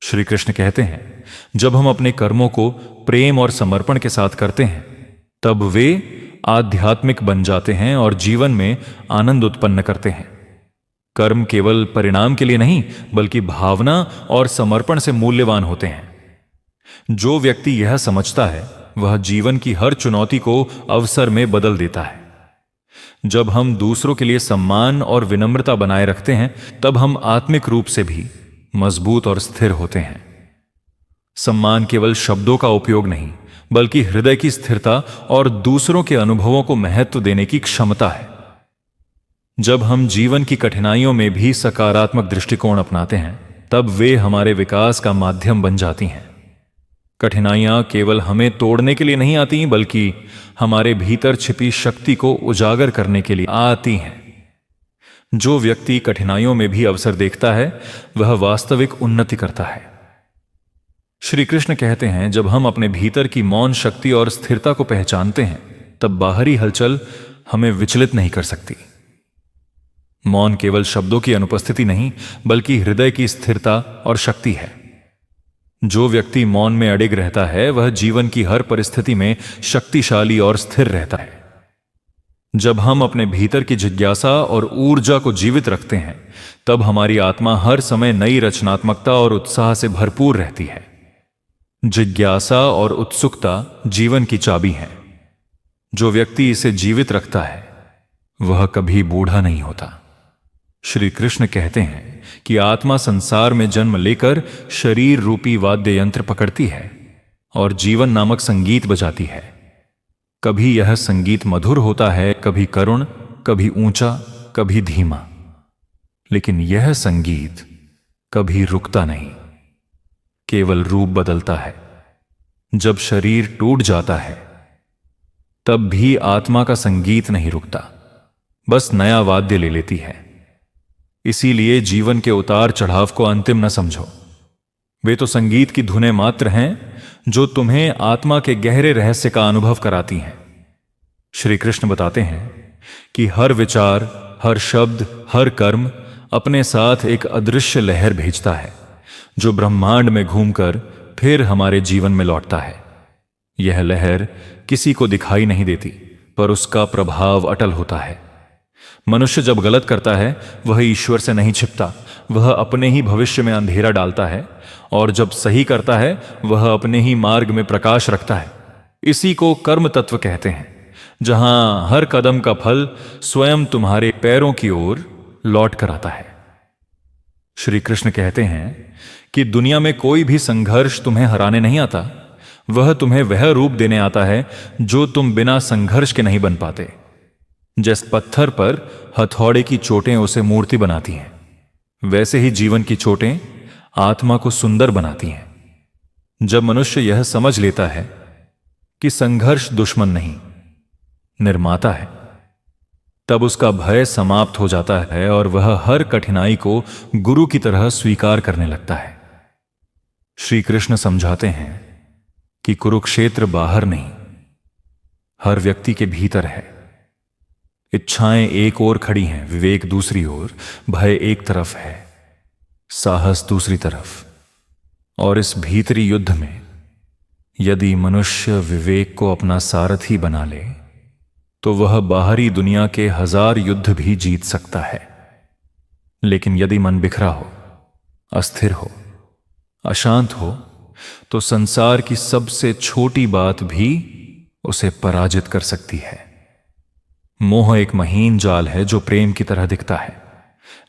श्री कृष्ण कहते हैं, जब हम अपने कर्मों को प्रेम और समर्पण के साथ करते हैं, तब वे आध्यात्मिक बन जाते हैं और जीवन में आनंद उत्पन्न करते हैं। कर्म केवल परिणाम के लिए नहीं, बल्कि भावना और समर्पण से मूल्यवान होते हैं। जो व्यक्ति यह समझता है, वह जीवन की हर चुनौती को अवसर में बदल देता है। जब हम दूसरों के लिए सम्मान और विनम्रता बनाए रखते हैं, तब हम आत्मिक रूप से भी मजबूत और स्थिर होते हैं। सम्मान केवल शब्दों का उपयोग नहीं, बल्कि हृदय की स्थिरता और दूसरों के अनुभवों को महत्व देने की क्षमता है। जब हम जीवन की कठिनाइयों में भी सकारात्मक दृष्टिकोण अपनाते हैं, तब वे हमारे विकास का माध्यम बन जाती हैं। कठिनाइयां केवल हमें तोड़ने के लिए नहीं आती, बल्कि हमारे भीतर छिपी शक्ति को उजागर करने के लिए आती हैं। जो व्यक्ति कठिनाइयों में भी अवसर देखता है, वह वास्तविक उन्नति करता है। श्री कृष्ण कहते हैं, जब हम अपने भीतर की मौन शक्ति और स्थिरता को पहचानते हैं, तब बाहरी हलचल हमें विचलित नहीं कर सकती। मौन केवल शब्दों की अनुपस्थिति नहीं, बल्कि हृदय की स्थिरता और शक्ति है। जो व्यक्ति मौन में अडिग रहता है, वह जीवन की हर परिस्थिति में शक्तिशाली और स्थिर रहता है। जब हम अपने भीतर की जिज्ञासा और ऊर्जा को जीवित रखते हैं, तब हमारी आत्मा हर समय नई रचनात्मकता और उत्साह से भरपूर रहती है। जिज्ञासा और उत्सुकता जीवन की चाबी है। जो व्यक्ति इसे जीवित रखता है, वह कभी बूढ़ा नहीं होता। श्री कृष्ण कहते हैं कि आत्मा संसार में जन्म लेकर शरीर रूपी वाद्य यंत्र पकड़ती है और जीवन नामक संगीत बजाती है। कभी यह संगीत मधुर होता है, कभी करुण, कभी ऊंचा, कभी धीमा, लेकिन यह संगीत कभी रुकता नहीं, केवल रूप बदलता है। जब शरीर टूट जाता है, तब भी आत्मा का संगीत नहीं रुकता, बस नया वाद्य ले लेती है। इसीलिए जीवन के उतार चढ़ाव को अंतिम न समझो। वे तो संगीत की धुनें मात्र हैं, जो तुम्हें आत्मा के गहरे रहस्य का अनुभव कराती हैं। श्री कृष्ण बताते हैं कि हर विचार, हर शब्द, हर कर्म अपने साथ एक अदृश्य लहर भेजता है, जो ब्रह्मांड में घूमकर फिर हमारे जीवन में लौटता है। यह लहर किसी को दिखाई नहीं देती, पर उसका प्रभाव अटल होता है। मनुष्य जब गलत करता है, वह ईश्वर से नहीं छिपता, वह अपने ही भविष्य में अंधेरा डालता है, और जब सही करता है, वह अपने ही मार्ग में प्रकाश रखता है। इसी को कर्म तत्व कहते हैं, जहां हर कदम का फल स्वयं तुम्हारे पैरों की ओर लौट कर आता है। श्री कृष्ण कहते हैं कि दुनिया में कोई भी संघर्ष तुम्हें हराने नहीं आता, वह तुम्हें वह रूप देने आता है जो तुम बिना संघर्ष के नहीं बन पाते। जैसे पत्थर पर हथौड़े की चोटें उसे मूर्ति बनाती हैं, वैसे ही जीवन की चोटें आत्मा को सुंदर बनाती हैं। जब मनुष्य यह समझ लेता है कि संघर्ष दुश्मन नहीं, निर्माता है, तब उसका भय समाप्त हो जाता है और वह हर कठिनाई को गुरु की तरह स्वीकार करने लगता है। श्री कृष्ण समझाते हैं कि कुरुक्षेत्र बाहर नहीं, हर व्यक्ति के भीतर है। इच्छाएं एक ओर खड़ी हैं, विवेक दूसरी ओर, भय एक तरफ है, साहस दूसरी तरफ। और इस भीतरी युद्ध में यदि मनुष्य विवेक को अपना सारथी बना ले, तो वह बाहरी दुनिया के 1000 युद्ध भी जीत सकता है। लेकिन यदि मन बिखरा हो, अस्थिर हो, अशांत हो, तो संसार की सबसे छोटी बात भी उसे पराजित कर सकती है। मोह एक महीन जाल है जो प्रेम की तरह दिखता है,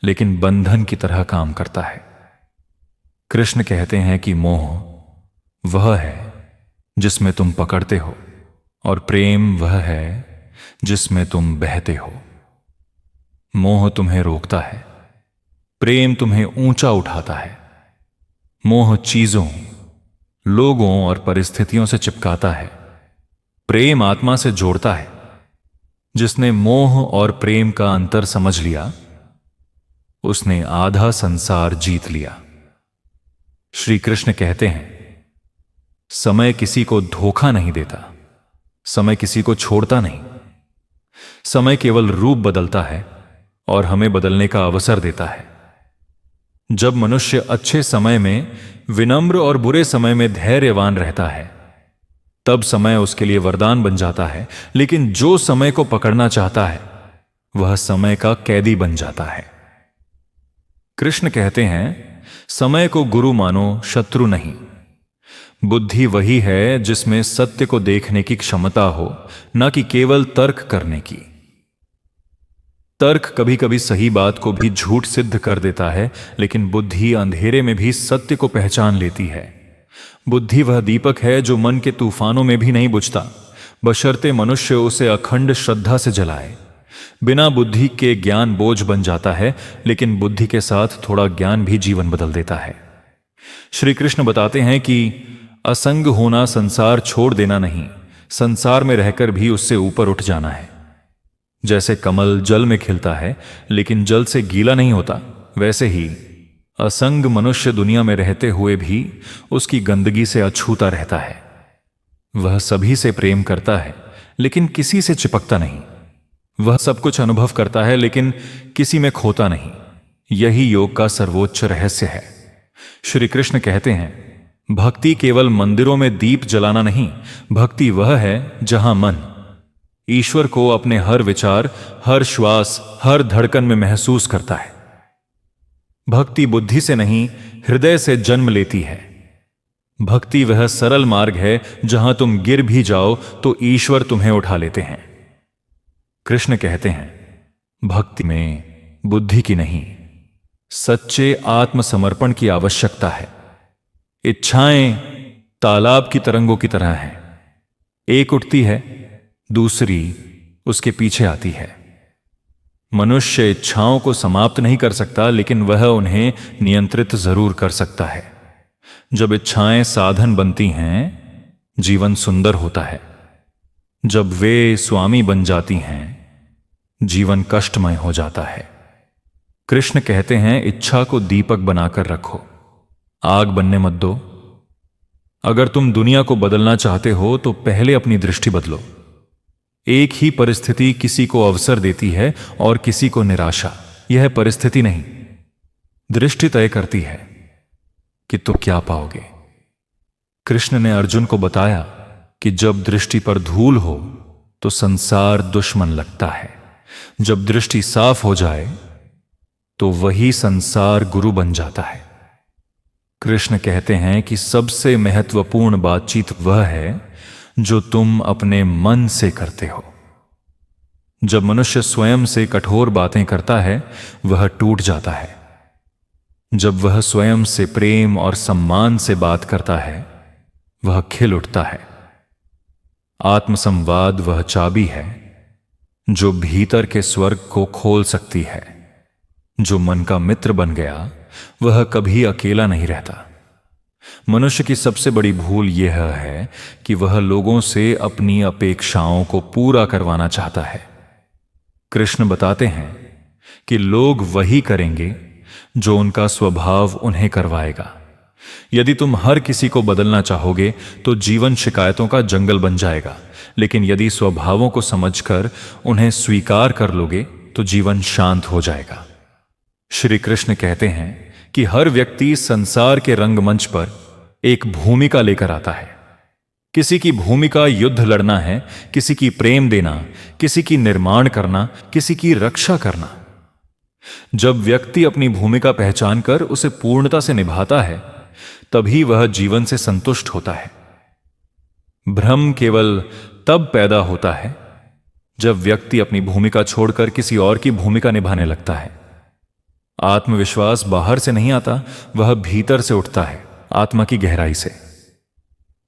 लेकिन बंधन की तरह काम करता है। कृष्ण कहते हैं कि मोह वह है जिसमें तुम पकड़ते हो, और प्रेम वह है जिसमें तुम बहते हो। मोह तुम्हें रोकता है, प्रेम तुम्हें ऊंचा उठाता है, मोह चीजों, लोगों और परिस्थितियों से चिपकाता है। प्रेम आत्मा से जोड़ता है। जिसने मोह और प्रेम का अंतर समझ लिया, उसने आधा संसार जीत लिया। श्री कृष्ण कहते हैं, समय किसी को धोखा नहीं देता, समय किसी को छोड़ता नहीं। समय केवल रूप बदलता है और हमें बदलने का अवसर देता है। जब मनुष्य अच्छे समय में विनम्र और बुरे समय में धैर्यवान रहता है, तब समय उसके लिए वरदान बन जाता है। लेकिन जो समय को पकड़ना चाहता है, वह समय का कैदी बन जाता है। कृष्ण कहते हैं, समय को गुरु मानो, शत्रु नहीं। बुद्धि वही है जिसमें सत्य को देखने की क्षमता हो, न कि केवल तर्क करने की। तर्क कभी कभी सही बात को भी झूठ सिद्ध कर देता है, लेकिन बुद्धि अंधेरे में भी सत्य को पहचान लेती है। बुद्धि वह दीपक है जो मन के तूफानों में भी नहीं बुझता, बशर्ते मनुष्य उसे अखंड श्रद्धा से जलाए। बिना बुद्धि के ज्ञान बोझ बन जाता है, लेकिन बुद्धि के साथ थोड़ा ज्ञान भी जीवन बदल देता है। श्री कृष्ण बताते हैं कि असंग होना संसार छोड़ देना नहीं, संसार में रहकर भी उससे ऊपर उठ जाना है। जैसे कमल जल में खिलता है लेकिन जल से गीला नहीं होता, वैसे ही असंग मनुष्य दुनिया में रहते हुए भी उसकी गंदगी से अछूता रहता है। वह सभी से प्रेम करता है लेकिन किसी से चिपकता नहीं। वह सब कुछ अनुभव करता है लेकिन किसी में खोता नहीं। यही योग का सर्वोच्च रहस्य है। श्री कृष्ण कहते हैं, भक्ति केवल मंदिरों में दीप जलाना नहीं, भक्ति वह है जहां मन ईश्वर को अपने हर विचार, हर श्वास, हर धड़कन में महसूस करता है। भक्ति बुद्धि से नहीं, हृदय से जन्म लेती है। भक्ति वह सरल मार्ग है जहां तुम गिर भी जाओ तो ईश्वर तुम्हें उठा लेते हैं। कृष्ण कहते हैं, भक्ति में बुद्धि की नहीं, सच्चे आत्मसमर्पण की आवश्यकता है। इच्छाएं तालाब की तरंगों की तरह हैं, एक उठती है, दूसरी उसके पीछे आती है। मनुष्य इच्छाओं को समाप्त नहीं कर सकता, लेकिन वह उन्हें नियंत्रित जरूर कर सकता है। जब इच्छाएं साधन बनती हैं, जीवन सुंदर होता है। जब वे स्वामी बन जाती हैं, जीवन कष्टमय हो जाता है। कृष्ण कहते हैं, इच्छा को दीपक बनाकर रखो, आग बनने मत दो। अगर तुम दुनिया को बदलना चाहते हो तो पहले अपनी दृष्टि बदलो। एक ही परिस्थिति किसी को अवसर देती है और किसी को निराशा। यह परिस्थिति नहीं, दृष्टि तय करती है कि तुम क्या पाओगे। कृष्ण ने अर्जुन को बताया कि जब दृष्टि पर धूल हो तो संसार दुश्मन लगता है, जब दृष्टि साफ हो जाए तो वही संसार गुरु बन जाता है। कृष्ण कहते हैं कि सबसे महत्वपूर्ण बातचीत वह है जो तुम अपने मन से करते हो। जब मनुष्य स्वयं से कठोर बातें करता है, वह टूट जाता है। जब वह स्वयं से प्रेम और सम्मान से बात करता है, वह खिल उठता है। आत्मसंवाद वह चाबी है जो भीतर के स्वर्ग को खोल सकती है। जो मन का मित्र बन गया, वह कभी अकेला नहीं रहता। मनुष्य की सबसे बड़ी भूल यह है कि वह लोगों से अपनी अपेक्षाओं को पूरा करवाना चाहता है। कृष्ण बताते हैं कि लोग वही करेंगे जो उनका स्वभाव उन्हें करवाएगा। यदि तुम हर किसी को बदलना चाहोगे तो जीवन शिकायतों का जंगल बन जाएगा, लेकिन यदि स्वभावों को समझकर उन्हें स्वीकार कर लोगे तो जीवन शांत हो जाएगा। श्री कृष्ण कहते हैं कि हर व्यक्ति संसार के रंगमंच पर एक भूमिका लेकर आता है। किसी की भूमिका युद्ध लड़ना है, किसी की प्रेम देना, किसी की निर्माण करना, किसी की रक्षा करना। जब व्यक्ति अपनी भूमिका पहचानकर उसे पूर्णता से निभाता है, तभी वह जीवन से संतुष्ट होता है। भ्रम केवल तब पैदा होता है जब व्यक्ति अपनी भूमिका छोड़कर किसी और की भूमिका निभाने लगता है। आत्मविश्वास बाहर से नहीं आता, वह भीतर से उठता है, आत्मा की गहराई से।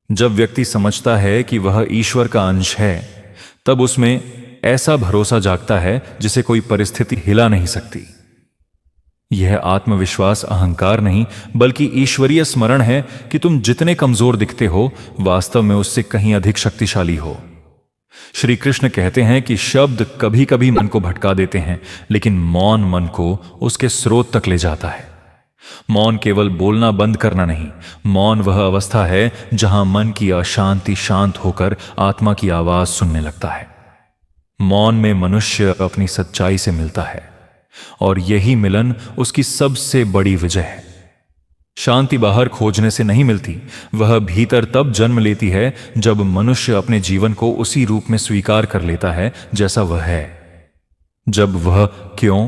जब व्यक्ति समझता है कि वह ईश्वर का अंश है, तब उसमें ऐसा भरोसा जागता है जिसे कोई परिस्थिति हिला नहीं सकती। यह आत्मविश्वास अहंकार नहीं बल्कि ईश्वरीय स्मरण है कि तुम जितने कमजोर दिखते हो वास्तव में उससे कहीं अधिक शक्तिशाली हो। श्री कृष्ण कहते हैं कि शब्द कभी कभी मन को भटका देते हैं, लेकिन मौन मन को उसके स्रोत तक ले जाता है। मौन केवल बोलना बंद करना नहीं, मौन वह अवस्था है जहां मन की अशांति शांत होकर आत्मा की आवाज सुनने लगता है। मौन में मनुष्य अपनी सच्चाई से मिलता है और यही मिलन उसकी सबसे बड़ी विजय है। शांति बाहर खोजने से नहीं मिलती, वह भीतर तब जन्म लेती है जब मनुष्य अपने जीवन को उसी रूप में स्वीकार कर लेता है जैसा वह है। जब वह क्यों,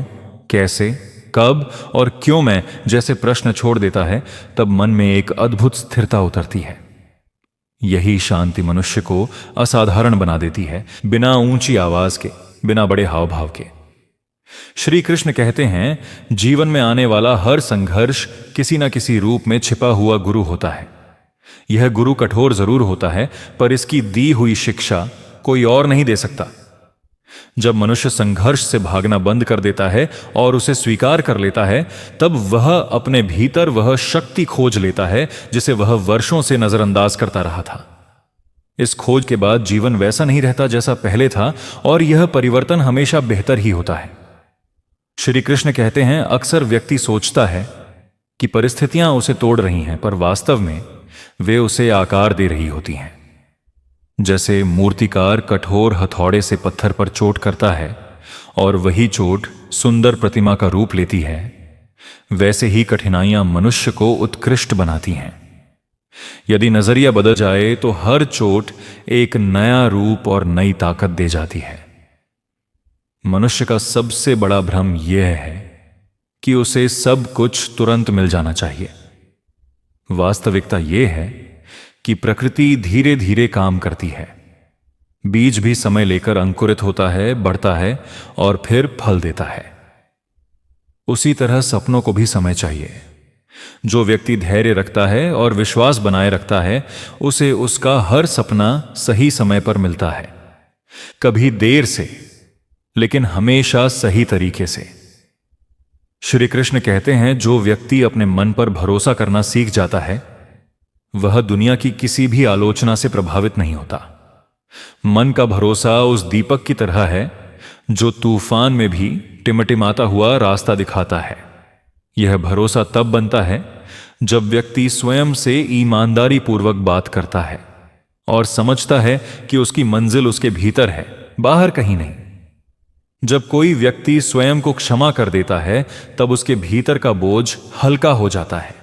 कैसे, कब और क्यों मैं जैसे प्रश्न छोड़ देता है, तब मन में एक अद्भुत स्थिरता उतरती है। यही शांति मनुष्य को असाधारण बना देती है, बिना ऊंची आवाज के, बिना बड़े हाव भाव के। श्री कृष्ण कहते हैं, जीवन में आने वाला हर संघर्ष किसी न किसी रूप में छिपा हुआ गुरु होता है। यह गुरु कठोर जरूर होता है, पर इसकी दी हुई शिक्षा कोई और नहीं दे सकता। जब मनुष्य संघर्ष से भागना बंद कर देता है और उसे स्वीकार कर लेता है, तब वह अपने भीतर वह शक्ति खोज लेता है जिसे वह वर्षों से नजरअंदाज करता रहा था। इस खोज के बाद जीवन वैसा नहीं रहता जैसा पहले था, और यह परिवर्तन हमेशा बेहतर ही होता है। श्री कृष्ण कहते हैं, अक्सर व्यक्ति सोचता है कि परिस्थितियां उसे तोड़ रही हैं, पर वास्तव में वे उसे आकार दे रही होती हैं। जैसे मूर्तिकार कठोर हथौड़े से पत्थर पर चोट करता है और वही चोट सुंदर प्रतिमा का रूप लेती है, वैसे ही कठिनाइयां मनुष्य को उत्कृष्ट बनाती हैं। यदि नजरिया बदल जाए तो हर चोट एक नया रूप और नई ताकत दे जाती है। मनुष्य का सबसे बड़ा भ्रम यह है कि उसे सब कुछ तुरंत मिल जाना चाहिए। वास्तविकता यह है कि प्रकृति धीरे धीरे काम करती है। बीज भी समय लेकर अंकुरित होता है, बढ़ता है और फिर फल देता है। उसी तरह सपनों को भी समय चाहिए। जो व्यक्ति धैर्य रखता है और विश्वास बनाए रखता है, उसे उसका हर सपना सही समय पर मिलता है। कभी देर से, लेकिन हमेशा सही तरीके से। श्री कृष्ण कहते हैं, जो व्यक्ति अपने मन पर भरोसा करना सीख जाता है, वह दुनिया की किसी भी आलोचना से प्रभावित नहीं होता। मन का भरोसा उस दीपक की तरह है जो तूफान में भी टिमटिमाता हुआ रास्ता दिखाता है। यह भरोसा तब बनता है जब व्यक्ति स्वयं से ईमानदारी पूर्वक बात करता है और समझता है कि उसकी मंजिल उसके भीतर है, बाहर कहीं नहीं। जब कोई व्यक्ति स्वयं को क्षमा कर देता है, तब उसके भीतर का बोझ हल्का हो जाता है।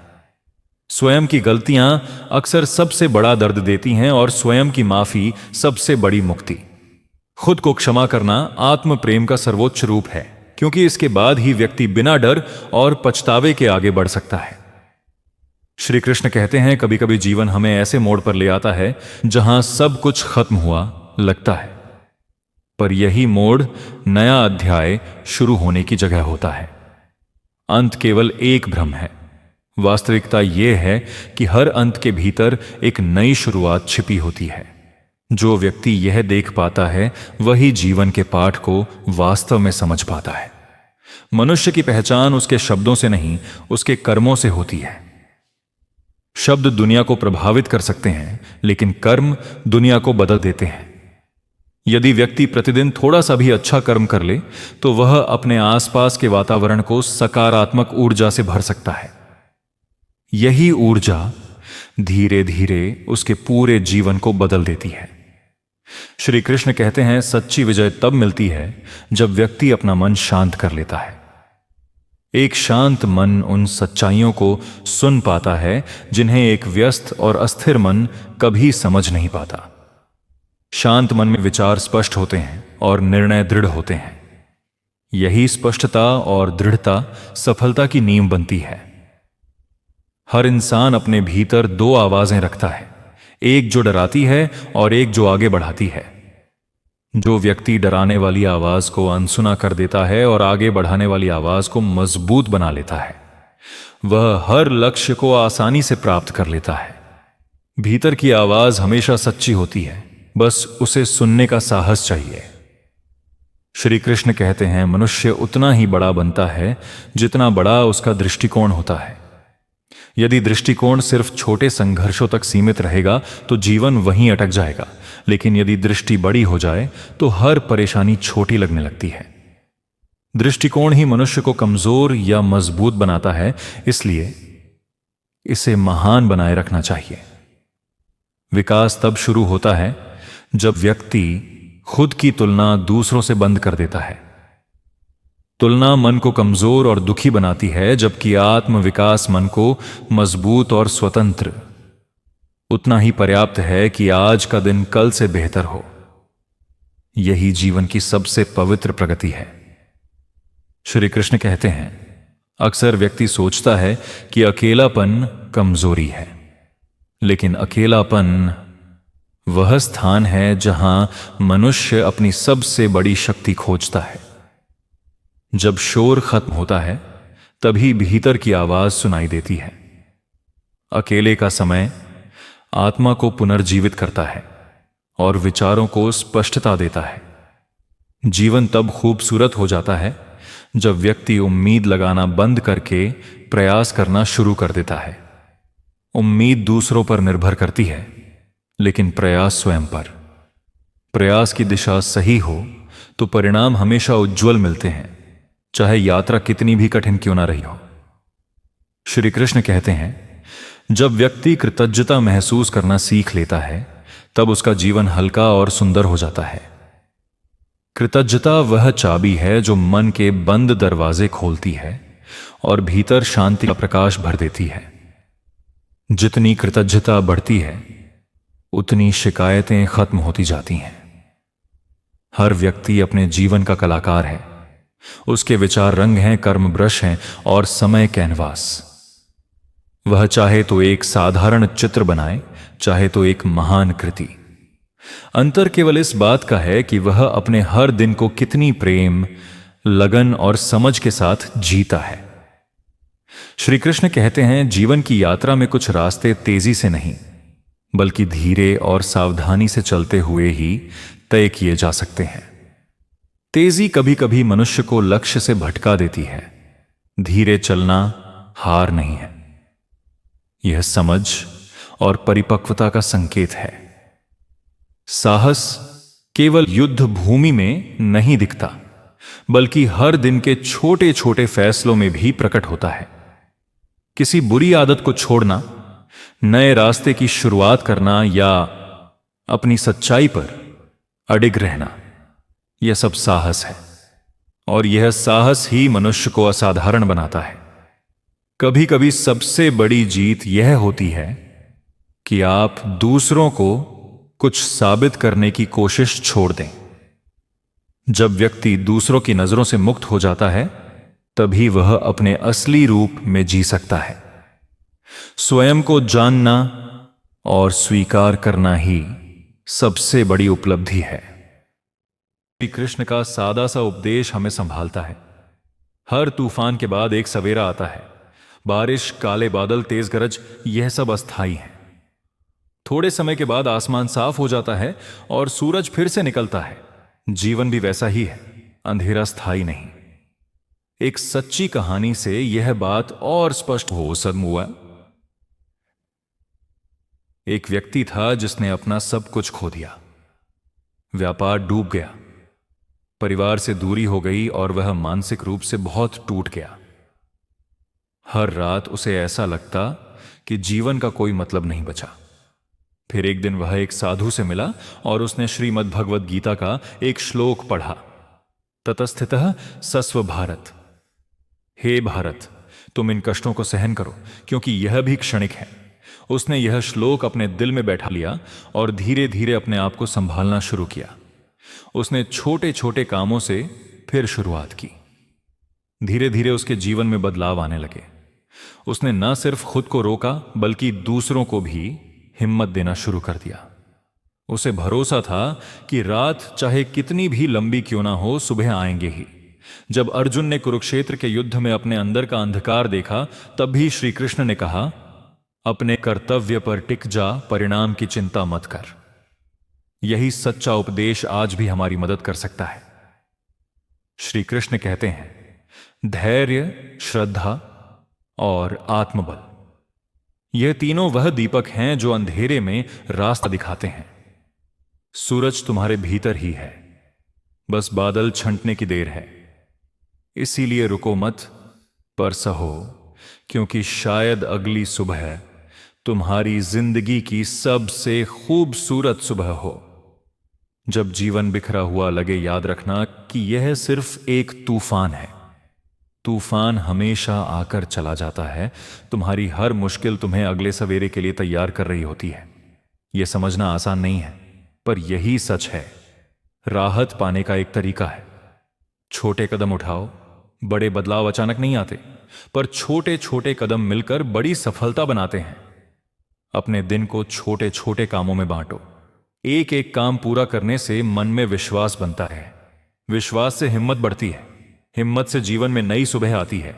स्वयं की गलतियां अक्सर सबसे बड़ा दर्द देती हैं और स्वयं की माफी सबसे बड़ी मुक्ति। खुद को क्षमा करना आत्म प्रेम का सर्वोच्च रूप है, क्योंकि इसके बाद ही व्यक्ति बिना डर और पछतावे के आगे बढ़ सकता है। श्री कृष्ण कहते हैं, कभी कभी जीवन हमें ऐसे मोड़ पर ले आता है जहां सब कुछ खत्म हुआ लगता है, पर यही मोड़ नया अध्याय शुरू होने की जगह होता है। अंत केवल एक भ्रम है। वास्तविकता यह है कि हर अंत के भीतर एक नई शुरुआत छिपी होती है। जो व्यक्ति यह देख पाता है, वही जीवन के पाठ को वास्तव में समझ पाता है। मनुष्य की पहचान उसके शब्दों से नहीं, उसके कर्मों से होती है। शब्द दुनिया को प्रभावित कर सकते हैं, लेकिन कर्म दुनिया को बदल देते हैं। यदि व्यक्ति प्रतिदिन थोड़ा सा भी अच्छा कर्म कर ले, तो वह अपने आसपास के वातावरण को सकारात्मक ऊर्जा से भर सकता है। यही ऊर्जा धीरे धीरे उसके पूरे जीवन को बदल देती है। श्री कृष्ण कहते हैं, सच्ची विजय तब मिलती है जब व्यक्ति अपना मन शांत कर लेता है। एक शांत मन उन सच्चाइयों को सुन पाता है जिन्हें एक व्यस्त और अस्थिर मन कभी समझ नहीं पाता। शांत मन में विचार स्पष्ट होते हैं और निर्णय दृढ़ होते हैं। यही स्पष्टता और दृढ़ता सफलता की नींव बनती है। हर इंसान अपने भीतर दो आवाजें रखता है, एक जो डराती है और एक जो आगे बढ़ाती है। जो व्यक्ति डराने वाली आवाज को अनसुना कर देता है और आगे बढ़ाने वाली आवाज को मजबूत बना लेता है, वह हर लक्ष्य को आसानी से प्राप्त कर लेता है। भीतर की आवाज हमेशा सच्ची होती है, बस उसे सुनने का साहस चाहिए। श्री कृष्ण कहते हैं, मनुष्य उतना ही बड़ा बनता है जितना बड़ा उसका दृष्टिकोण होता है। यदि दृष्टिकोण सिर्फ छोटे संघर्षों तक सीमित रहेगा तो जीवन वहीं अटक जाएगा, लेकिन यदि दृष्टि बड़ी हो जाए तो हर परेशानी छोटी लगने लगती है। दृष्टिकोण ही मनुष्य को कमजोर या मजबूत बनाता है, इसलिए इसे महान बनाए रखना चाहिए। विकास तब शुरू होता है जब व्यक्ति खुद की तुलना दूसरों से बंद कर देता है। तुलना मन को कमजोर और दुखी बनाती है, जबकि आत्म विकास मन को मजबूत और स्वतंत्र उतना ही पर्याप्त है कि आज का दिन कल से बेहतर हो। यही जीवन की सबसे पवित्र प्रगति है। श्री कृष्ण कहते हैं, अक्सर व्यक्ति सोचता है कि अकेलापन कमजोरी है, लेकिन अकेलापन वह स्थान है जहां मनुष्य अपनी सबसे बड़ी शक्ति खोजता है। जब शोर खत्म होता है तभी भीतर की आवाज सुनाई देती है। अकेले का समय आत्मा को पुनर्जीवित करता है और विचारों को स्पष्टता देता है। जीवन तब खूबसूरत हो जाता है जब व्यक्ति उम्मीद लगाना बंद करके प्रयास करना शुरू कर देता है। उम्मीद दूसरों पर निर्भर करती है, लेकिन प्रयास स्वयं पर। प्रयास की दिशा सही हो तो परिणाम हमेशा उज्जवल मिलते हैं, चाहे यात्रा कितनी भी कठिन क्यों ना रही हो। श्री कृष्ण कहते हैं, जब व्यक्ति कृतज्ञता महसूस करना सीख लेता है तब उसका जीवन हल्का और सुंदर हो जाता है। कृतज्ञता वह चाबी है जो मन के बंद दरवाजे खोलती है और भीतर शांति का प्रकाश भर देती है। जितनी कृतज्ञता बढ़ती है उतनी शिकायतें खत्म होती जाती हैं। हर व्यक्ति अपने जीवन का कलाकार है। उसके विचार रंग हैं, कर्म ब्रश हैं और समय कैनवास। वह चाहे तो एक साधारण चित्र बनाए, चाहे तो एक महान कृति। अंतर केवल इस बात का है कि वह अपने हर दिन को कितनी प्रेम, लगन और समझ के साथ जीता है। श्री कृष्ण कहते हैं, जीवन की यात्रा में कुछ रास्ते तेजी से नहीं बल्कि धीरे और सावधानी से चलते हुए ही तय किए जा सकते हैं। तेजी कभी कभी मनुष्य को लक्ष्य से भटका देती है। धीरे चलना हार नहीं है, यह समझ और परिपक्वता का संकेत है। साहस केवल युद्ध भूमि में नहीं दिखता, बल्कि हर दिन के छोटे छोटे फैसलों में भी प्रकट होता है। किसी बुरी आदत को छोड़ना, नए रास्ते की शुरुआत करना या अपनी सच्चाई पर अडिग रहना, यह सब साहस है। और यह साहस ही मनुष्य को असाधारण बनाता है। कभी कभी सबसे बड़ी जीत यह होती है कि आप दूसरों को कुछ साबित करने की कोशिश छोड़ दें। जब व्यक्ति दूसरों की नजरों से मुक्त हो जाता है तभी वह अपने असली रूप में जी सकता है। स्वयं को जानना और स्वीकार करना ही सबसे बड़ी उपलब्धि है। श्री कृष्ण का सादा सा उपदेश हमें संभालता है। हर तूफान के बाद एक सवेरा आता है। बारिश, काले बादल, तेज गरज, यह सब अस्थाई है। थोड़े समय के बाद आसमान साफ हो जाता है और सूरज फिर से निकलता है। जीवन भी वैसा ही है, अंधेरा स्थायी नहीं। एक सच्ची कहानी से यह बात और स्पष्ट हो सदम हुआ। एक व्यक्ति था जिसने अपना सब कुछ खो दिया। व्यापार डूब गया, परिवार से दूरी हो गई और वह मानसिक रूप से बहुत टूट गया। हर रात उसे ऐसा लगता कि जीवन का कोई मतलब नहीं बचा। फिर एक दिन वह एक साधु से मिला और उसने श्रीमद् भगवद गीता का एक श्लोक पढ़ा। ततस्थितः सस्व भारत, हे भारत, तुम इन कष्टों को सहन करो क्योंकि यह भी क्षणिक है। उसने यह श्लोक अपने दिल में बैठा लिया और धीरे धीरे अपने आप को संभालना शुरू किया। उसने छोटे छोटे कामों से फिर शुरुआत की। धीरे धीरे उसके जीवन में बदलाव आने लगे। उसने न सिर्फ खुद को रोका बल्कि दूसरों को भी हिम्मत देना शुरू कर दिया। उसे भरोसा था कि रात चाहे कितनी भी लंबी क्यों ना हो, सुबह आएंगे ही। जब अर्जुन ने कुरुक्षेत्र के युद्ध में अपने अंदर का अंधकार देखा तब भी श्री कृष्ण ने कहा, अपने कर्तव्य पर टिक जा, परिणाम की चिंता मत कर। यही सच्चा उपदेश आज भी हमारी मदद कर सकता है। श्री कृष्ण कहते हैं धैर्य, श्रद्धा और आत्मबल, यह तीनों वह दीपक हैं जो अंधेरे में रास्ता दिखाते हैं। सूरज तुम्हारे भीतर ही है, बस बादल छंटने की देर है। इसीलिए रुको मत, पर सहो, क्योंकि शायद अगली सुबह तुम्हारी जिंदगी की सबसे खूबसूरत सुबह हो। जब जीवन बिखरा हुआ लगे, याद रखना कि यह सिर्फ एक तूफान है। तूफान हमेशा आकर चला जाता है। तुम्हारी हर मुश्किल तुम्हें अगले सवेरे के लिए तैयार कर रही होती है। यह समझना आसान नहीं है, पर यही सच है। राहत पाने का एक तरीका है, छोटे कदम उठाओ। बड़े बदलाव अचानक नहीं आते, पर छोटे छोटे कदम मिलकर बड़ी सफलता बनाते हैं। अपने दिन को छोटे छोटे कामों में बांटो। एक एक काम पूरा करने से मन में विश्वास बनता है। विश्वास से हिम्मत बढ़ती है। हिम्मत से जीवन में नई सुबह आती है।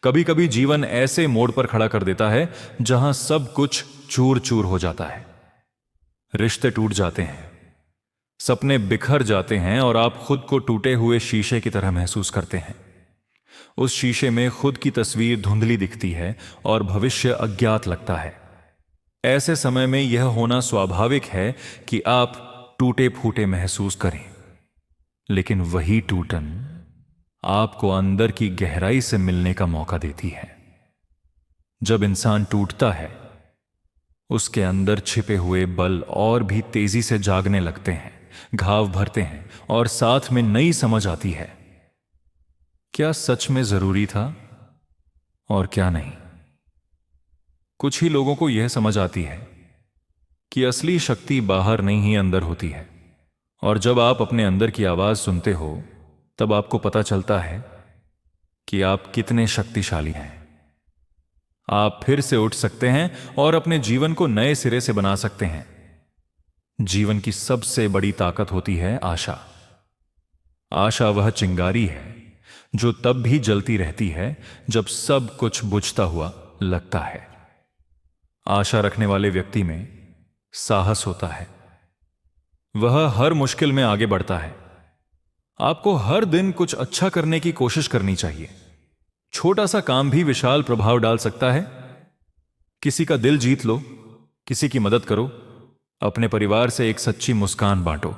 कभी कभी जीवन ऐसे मोड़ पर खड़ा कर देता है जहां सब कुछ चूर चूर हो जाता है। रिश्ते टूट जाते हैं, सपने बिखर जाते हैं और आप खुद को टूटे हुए शीशे की तरह महसूस करते हैं। उस शीशे में खुद की तस्वीर धुंधली दिखती है और भविष्य अज्ञात लगता है। ऐसे समय में यह होना स्वाभाविक है कि आप टूटे फूटे महसूस करें, लेकिन वही टूटन आपको अंदर की गहराई से मिलने का मौका देती है। जब इंसान टूटता है, उसके अंदर छिपे हुए बल और भी तेजी से जागने लगते हैं, घाव भरते हैं और साथ में नई समझ आती है। क्या सच में जरूरी था और क्या नहीं। कुछ ही लोगों को यह समझ आती है कि असली शक्ति बाहर नहीं ही अंदर होती है। और जब आप अपने अंदर की आवाज सुनते हो, तब आपको पता चलता है कि आप कितने शक्तिशाली हैं। आप फिर से उठ सकते हैं और अपने जीवन को नए सिरे से बना सकते हैं। जीवन की सबसे बड़ी ताकत होती है आशा। आशा वह चिंगारी है जो तब भी जलती रहती है जब सब कुछ बुझता हुआ लगता है। आशा रखने वाले व्यक्ति में साहस होता है। वह हर मुश्किल में आगे बढ़ता है। आपको हर दिन कुछ अच्छा करने की कोशिश करनी चाहिए। छोटा सा काम भी विशाल प्रभाव डाल सकता है। किसी का दिल जीत लो, किसी की मदद करो, अपने परिवार से एक सच्ची मुस्कान बांटो।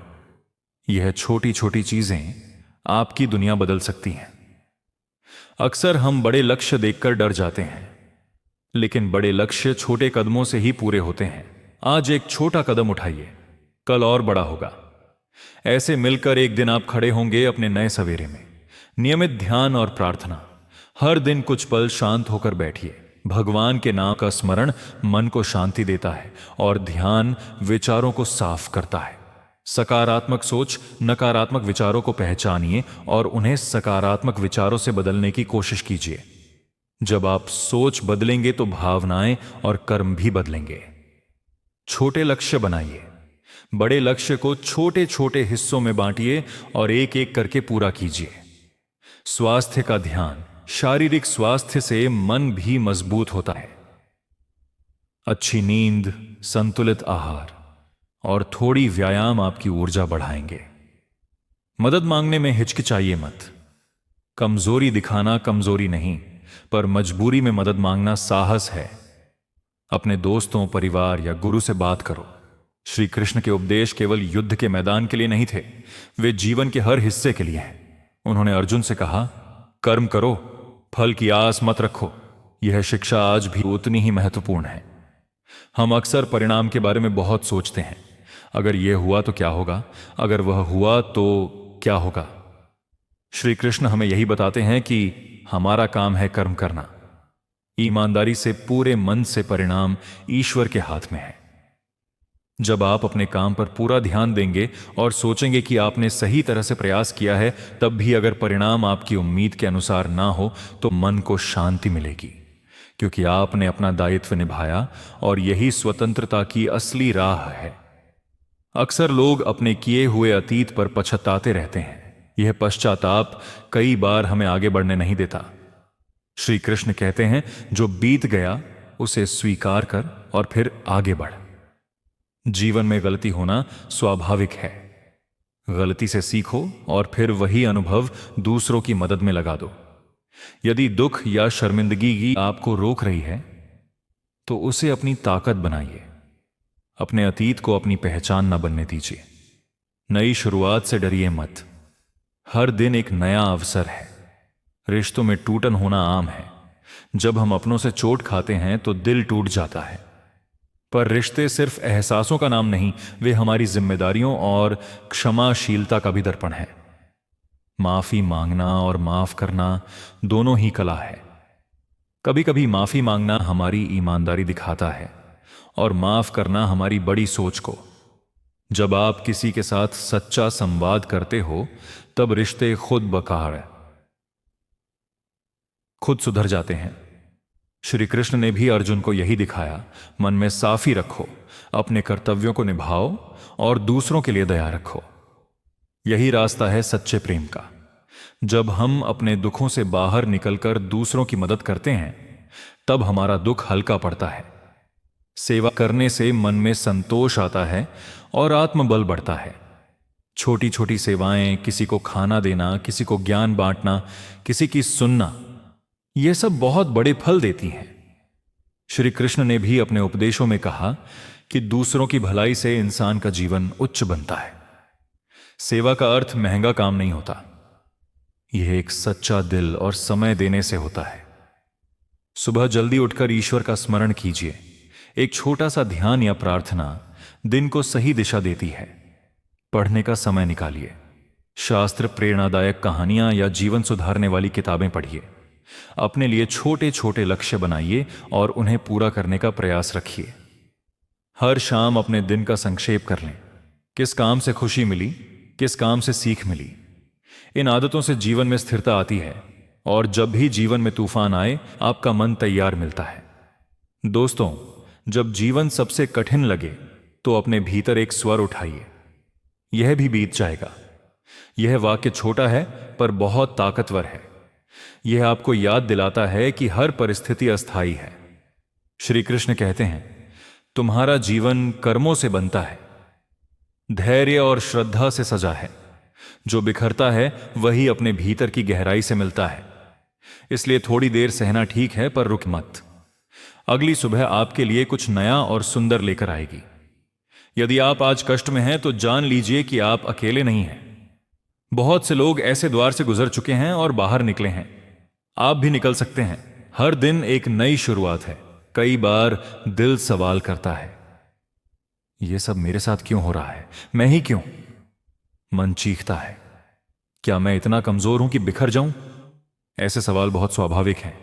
यह छोटी छोटी चीजें आपकी दुनिया बदल सकती हैं। अक्सर हम बड़े लक्ष्य देखकर डर जाते हैं, लेकिन बड़े लक्ष्य छोटे कदमों से ही पूरे होते हैं। आज एक छोटा कदम उठाइए, कल और बड़ा होगा। ऐसे मिलकर एक दिन आप खड़े होंगे अपने नए सवेरे में। नियमित ध्यान और प्रार्थना, हर दिन कुछ पल शांत होकर बैठिए। भगवान के नाम का स्मरण मन को शांति देता है और ध्यान विचारों को साफ करता है। सकारात्मक सोच, नकारात्मक विचारों को पहचानिए और उन्हें सकारात्मक विचारों से बदलने की कोशिश कीजिए। जब आप सोच बदलेंगे तो भावनाएं और कर्म भी बदलेंगे। छोटे लक्ष्य बनाइए, बड़े लक्ष्य को छोटे छोटे हिस्सों में बांटिए और एक एक करके पूरा कीजिए। स्वास्थ्य का ध्यान, शारीरिक स्वास्थ्य से मन भी मजबूत होता है। अच्छी नींद, संतुलित आहार और थोड़ी व्यायाम आपकी ऊर्जा बढ़ाएंगे। मदद मांगने में हिचकिचाइए मत। कमजोरी दिखाना कमजोरी नहीं, पर मजबूरी में मदद मांगना साहस है। अपने दोस्तों, परिवार या गुरु से बात करो। श्री कृष्ण के उपदेश केवल युद्ध के मैदान के लिए नहीं थे, वे जीवन के हर हिस्से के लिए हैं। उन्होंने अर्जुन से कहा, कर्म करो, फल की आस मत रखो। यह शिक्षा आज भी उतनी ही महत्वपूर्ण है। हम अक्सर परिणाम के बारे में बहुत सोचते हैं। अगर यह हुआ तो क्या होगा, अगर वह हुआ तो क्या होगा। श्री कृष्ण हमें यही बताते हैं कि हमारा काम है कर्म करना। ईमानदारी से, पूरे मन से। परिणाम ईश्वर के हाथ में है। जब आप अपने काम पर पूरा ध्यान देंगे और सोचेंगे कि आपने सही तरह से प्रयास किया है, तब भी अगर परिणाम आपकी उम्मीद के अनुसार ना हो तो मन को शांति मिलेगी, क्योंकि आपने अपना दायित्व निभाया और यही स्वतंत्रता की असली राह है। अक्सर लोग अपने किए हुए अतीत पर पछताते रहते हैं। यह पश्चाताप कई बार हमें आगे बढ़ने नहीं देता। श्री कृष्ण कहते हैं, जो बीत गया उसे स्वीकार कर और फिर आगे बढ़। जीवन में गलती होना स्वाभाविक है। गलती से सीखो और फिर वही अनुभव दूसरों की मदद में लगा दो। यदि दुख या शर्मिंदगी आपको रोक रही है तो उसे अपनी ताकत बनाइए। अपने अतीत को अपनी पहचान न बनने दीजिए। नई शुरुआत से डरिए मत। हर दिन एक नया अवसर है। रिश्तों में टूटन होना आम है। जब हम अपनों से चोट खाते हैं तो दिल टूट जाता है, पर रिश्ते सिर्फ एहसासों का नाम नहीं, वे हमारी जिम्मेदारियों और क्षमाशीलता का भी दर्पण है। माफी मांगना और माफ करना दोनों ही कला है। कभी कभी माफी मांगना हमारी ईमानदारी दिखाता है और माफ करना हमारी बड़ी सोच को। जब आप किसी के साथ सच्चा संवाद करते हो तब रिश्ते खुद सुधर जाते हैं। श्री कृष्ण ने भी अर्जुन को यही दिखाया। मन में साफी रखो, अपने कर्तव्यों को निभाओ और दूसरों के लिए दया रखो। यही रास्ता है सच्चे प्रेम का। जब हम अपने दुखों से बाहर निकलकर दूसरों की मदद करते हैं तब हमारा दुख हल्का पड़ता है। सेवा करने से मन में संतोष आता है और आत्मबल बढ़ता है। छोटी छोटी सेवाएं, किसी को खाना देना, किसी को ज्ञान बांटना, किसी की सुनना, यह सब बहुत बड़े फल देती हैं। श्री कृष्ण ने भी अपने उपदेशों में कहा कि दूसरों की भलाई से इंसान का जीवन उच्च बनता है। सेवा का अर्थ महंगा काम नहीं होता, यह एक सच्चा दिल और समय देने से होता है। सुबह जल्दी उठकर ईश्वर का स्मरण कीजिए। एक छोटा सा ध्यान या प्रार्थना दिन को सही दिशा देती है। पढ़ने का समय निकालिए। शास्त्र, प्रेरणादायक कहानियां या जीवन सुधारने वाली किताबें पढ़िए। अपने लिए छोटे छोटे लक्ष्य बनाइए और उन्हें पूरा करने का प्रयास रखिए। हर शाम अपने दिन का संक्षेप कर लें। किस काम से खुशी मिली, किस काम से सीख मिली। इन आदतों से जीवन में स्थिरता आती है और जब भी जीवन में तूफान आए आपका मन तैयार मिलता है। दोस्तों, जब जीवन सबसे कठिन लगे तो अपने भीतर एक स्वर उठाइए, यह भी बीत जाएगा। यह वाक्य छोटा है पर बहुत ताकतवर है। यह आपको याद दिलाता है कि हर परिस्थिति अस्थायी है। श्री कृष्ण कहते हैं, तुम्हारा जीवन कर्मों से बनता है, धैर्य और श्रद्धा से सजा है। जो बिखरता है वही अपने भीतर की गहराई से मिलता है। इसलिए थोड़ी देर सहना ठीक है, पर रुक मत। अगली सुबह आपके लिए कुछ नया और सुंदर लेकर आएगी। यदि आप आज कष्ट में हैं तो जान लीजिए कि आप अकेले नहीं हैं। बहुत से लोग ऐसे द्वार से गुजर चुके हैं और बाहर निकले हैं। आप भी निकल सकते हैं। हर दिन एक नई शुरुआत है। कई बार दिल सवाल करता है, यह सब मेरे साथ क्यों हो रहा है, मैं ही क्यों? मन चीखता है, क्या मैं इतना कमजोर हूं कि बिखर जाऊं? ऐसे सवाल बहुत स्वाभाविक हैं।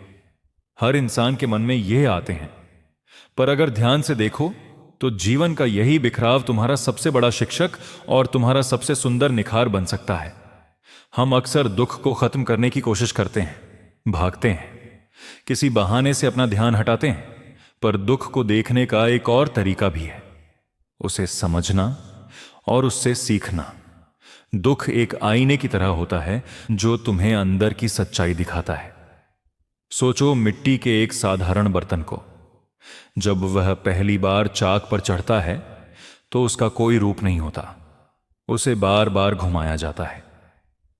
हर इंसान के मन में यह आते हैं। पर अगर ध्यान से देखो तो जीवन का यही बिखराव तुम्हारा सबसे बड़ा शिक्षक और तुम्हारा सबसे सुंदर निखार बन सकता है। हम अक्सर दुख को खत्म करने की कोशिश करते हैं, भागते हैं, किसी बहाने से अपना ध्यान हटाते हैं। पर दुख को देखने का एक और तरीका भी है, उसे समझना और उससे सीखना। दुख एक आईने की तरह होता है जो तुम्हें अंदर की सच्चाई दिखाता है। सोचो मिट्टी के एक साधारण बर्तन को। जब वह पहली बार चाक पर चढ़ता है तो उसका कोई रूप नहीं होता। उसे बार बार घुमाया जाता है,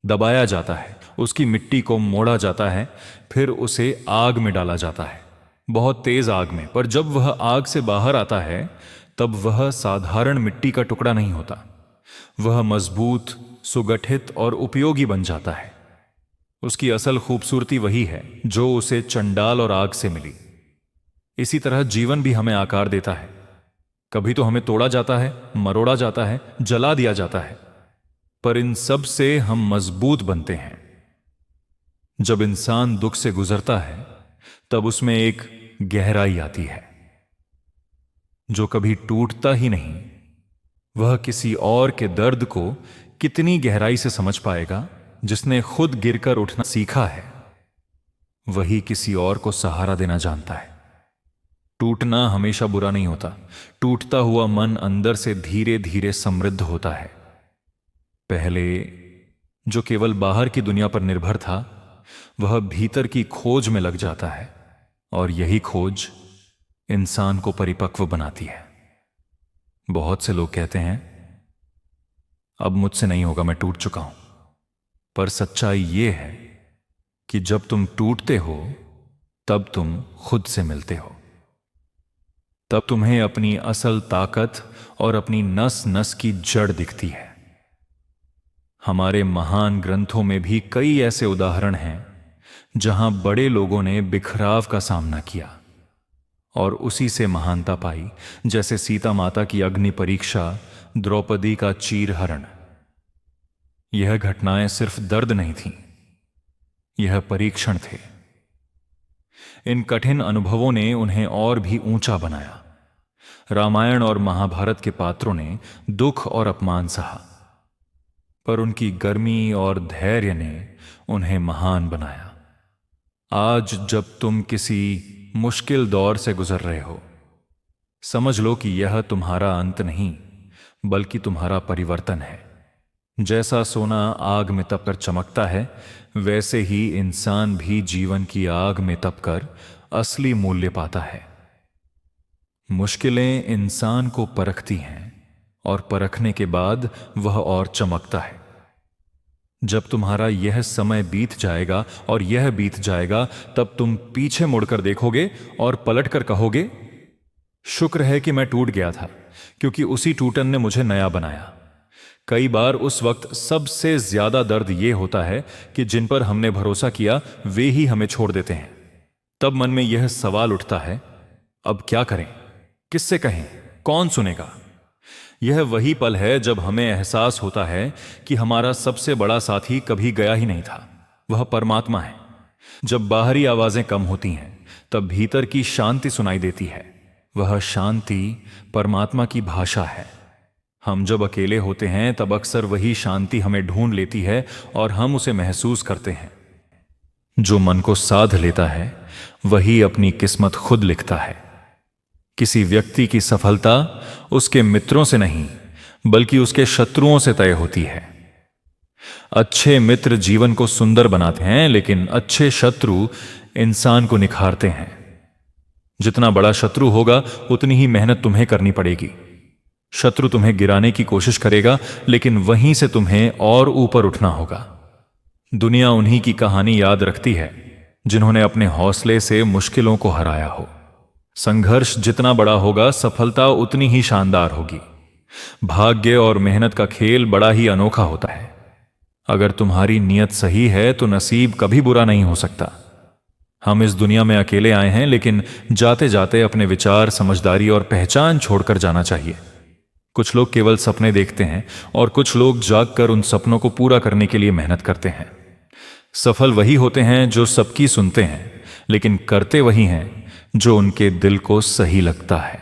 दबाया जाता है, उसकी मिट्टी को मोड़ा जाता है, फिर उसे आग में डाला जाता है, बहुत तेज आग में। पर जब वह आग से बाहर आता है तब वह साधारण मिट्टी का टुकड़ा नहीं होता। वह मजबूत, सुगठित और उपयोगी बन जाता है। उसकी असल खूबसूरती वही है जो उसे चंडाल और आग से मिली। इसी तरह जीवन भी हमें आकार देता है। कभी तो हमें तोड़ा जाता है, मरोड़ा जाता है, जला दिया जाता है, पर इन सब से हम मजबूत बनते हैं। जब इंसान दुख से गुजरता है तब उसमें एक गहराई आती है जो कभी टूटता ही नहीं। वह किसी और के दर्द को कितनी गहराई से समझ पाएगा। जिसने खुद गिरकर उठना सीखा है वही किसी और को सहारा देना जानता है। टूटना हमेशा बुरा नहीं होता। टूटता हुआ मन अंदर से धीरे धीरे समृद्ध होता है। पहले जो केवल बाहर की दुनिया पर निर्भर था वह भीतर की खोज में लग जाता है और यही खोज इंसान को परिपक्व बनाती है। बहुत से लोग कहते हैं अब मुझसे नहीं होगा, मैं टूट चुका हूं। पर सच्चाई यह है कि जब तुम टूटते हो तब तुम खुद से मिलते हो। तब तुम्हें अपनी असल ताकत और अपनी नस नस की जड़ दिखती है। हमारे महान ग्रंथों में भी कई ऐसे उदाहरण हैं जहां बड़े लोगों ने बिखराव का सामना किया और उसी से महानता पाई, जैसे सीता माता की अग्नि परीक्षा, द्रौपदी का चीरहरण। यह घटनाएं सिर्फ दर्द नहीं थीं, यह परीक्षण थे। इन कठिन अनुभवों ने उन्हें और भी ऊंचा बनाया। रामायण और महाभारत के पात्रों ने दुख और अपमान सहा, पर उनकी गर्मी और धैर्य ने उन्हें महान बनाया। आज जब तुम किसी मुश्किल दौर से गुजर रहे हो, समझ लो कि यह तुम्हारा अंत नहीं, बल्कि तुम्हारा परिवर्तन है। जैसा सोना आग में तपकर चमकता है, वैसे ही इंसान भी जीवन की आग में तपकर असली मूल्य पाता है। मुश्किलें इंसान को परखती हैं और परखने के बाद वह और चमकता है। जब तुम्हारा यह समय बीत जाएगा और यह बीत जाएगा, तब तुम पीछे मुड़कर देखोगे और पलटकर कहोगे, शुक्र है कि मैं टूट गया था, क्योंकि उसी टूटन ने मुझे नया बनाया। कई बार उस वक्त सबसे ज्यादा दर्द यह होता है कि जिन पर हमने भरोसा किया वे ही हमें छोड़ देते हैं। तब मन में यह सवाल उठता है, अब क्या करें, किससे कहें, कौन सुनेगा? यह वही पल है जब हमें एहसास होता है कि हमारा सबसे बड़ा साथी कभी गया ही नहीं था, वह परमात्मा है। जब बाहरी आवाजें कम होती हैं, तब भीतर की शांति सुनाई देती है। वह शांति परमात्मा की भाषा है। हम जब अकेले होते हैं, तब अक्सर वही शांति हमें ढूंढ लेती है और हम उसे महसूस करते हैं। जो मन को साध लेता है, वही अपनी किस्मत खुद लिखता है। किसी व्यक्ति की सफलता उसके मित्रों से नहीं, बल्कि उसके शत्रुओं से तय होती है। अच्छे मित्र जीवन को सुंदर बनाते हैं, लेकिन अच्छे शत्रु इंसान को निखारते हैं। जितना बड़ा शत्रु होगा, उतनी ही मेहनत तुम्हें करनी पड़ेगी। शत्रु तुम्हें गिराने की कोशिश करेगा, लेकिन वहीं से तुम्हें और ऊपर उठना होगा। दुनिया उन्हीं की कहानी याद रखती है जिन्होंने अपने हौसले से मुश्किलों को हराया हो। संघर्ष जितना बड़ा होगा, सफलता उतनी ही शानदार होगी। भाग्य और मेहनत का खेल बड़ा ही अनोखा होता है। अगर तुम्हारी नीयत सही है तो नसीब कभी बुरा नहीं हो सकता। हम इस दुनिया में अकेले आए हैं, लेकिन जाते जाते अपने विचार, समझदारी और पहचान छोड़कर जाना चाहिए। कुछ लोग केवल सपने देखते हैं और कुछ लोग जागकर उन सपनों को पूरा करने के लिए मेहनत करते हैं। सफल वही होते हैं जो सबकी सुनते हैं, लेकिन करते वही हैं जो उनके दिल को सही लगता है।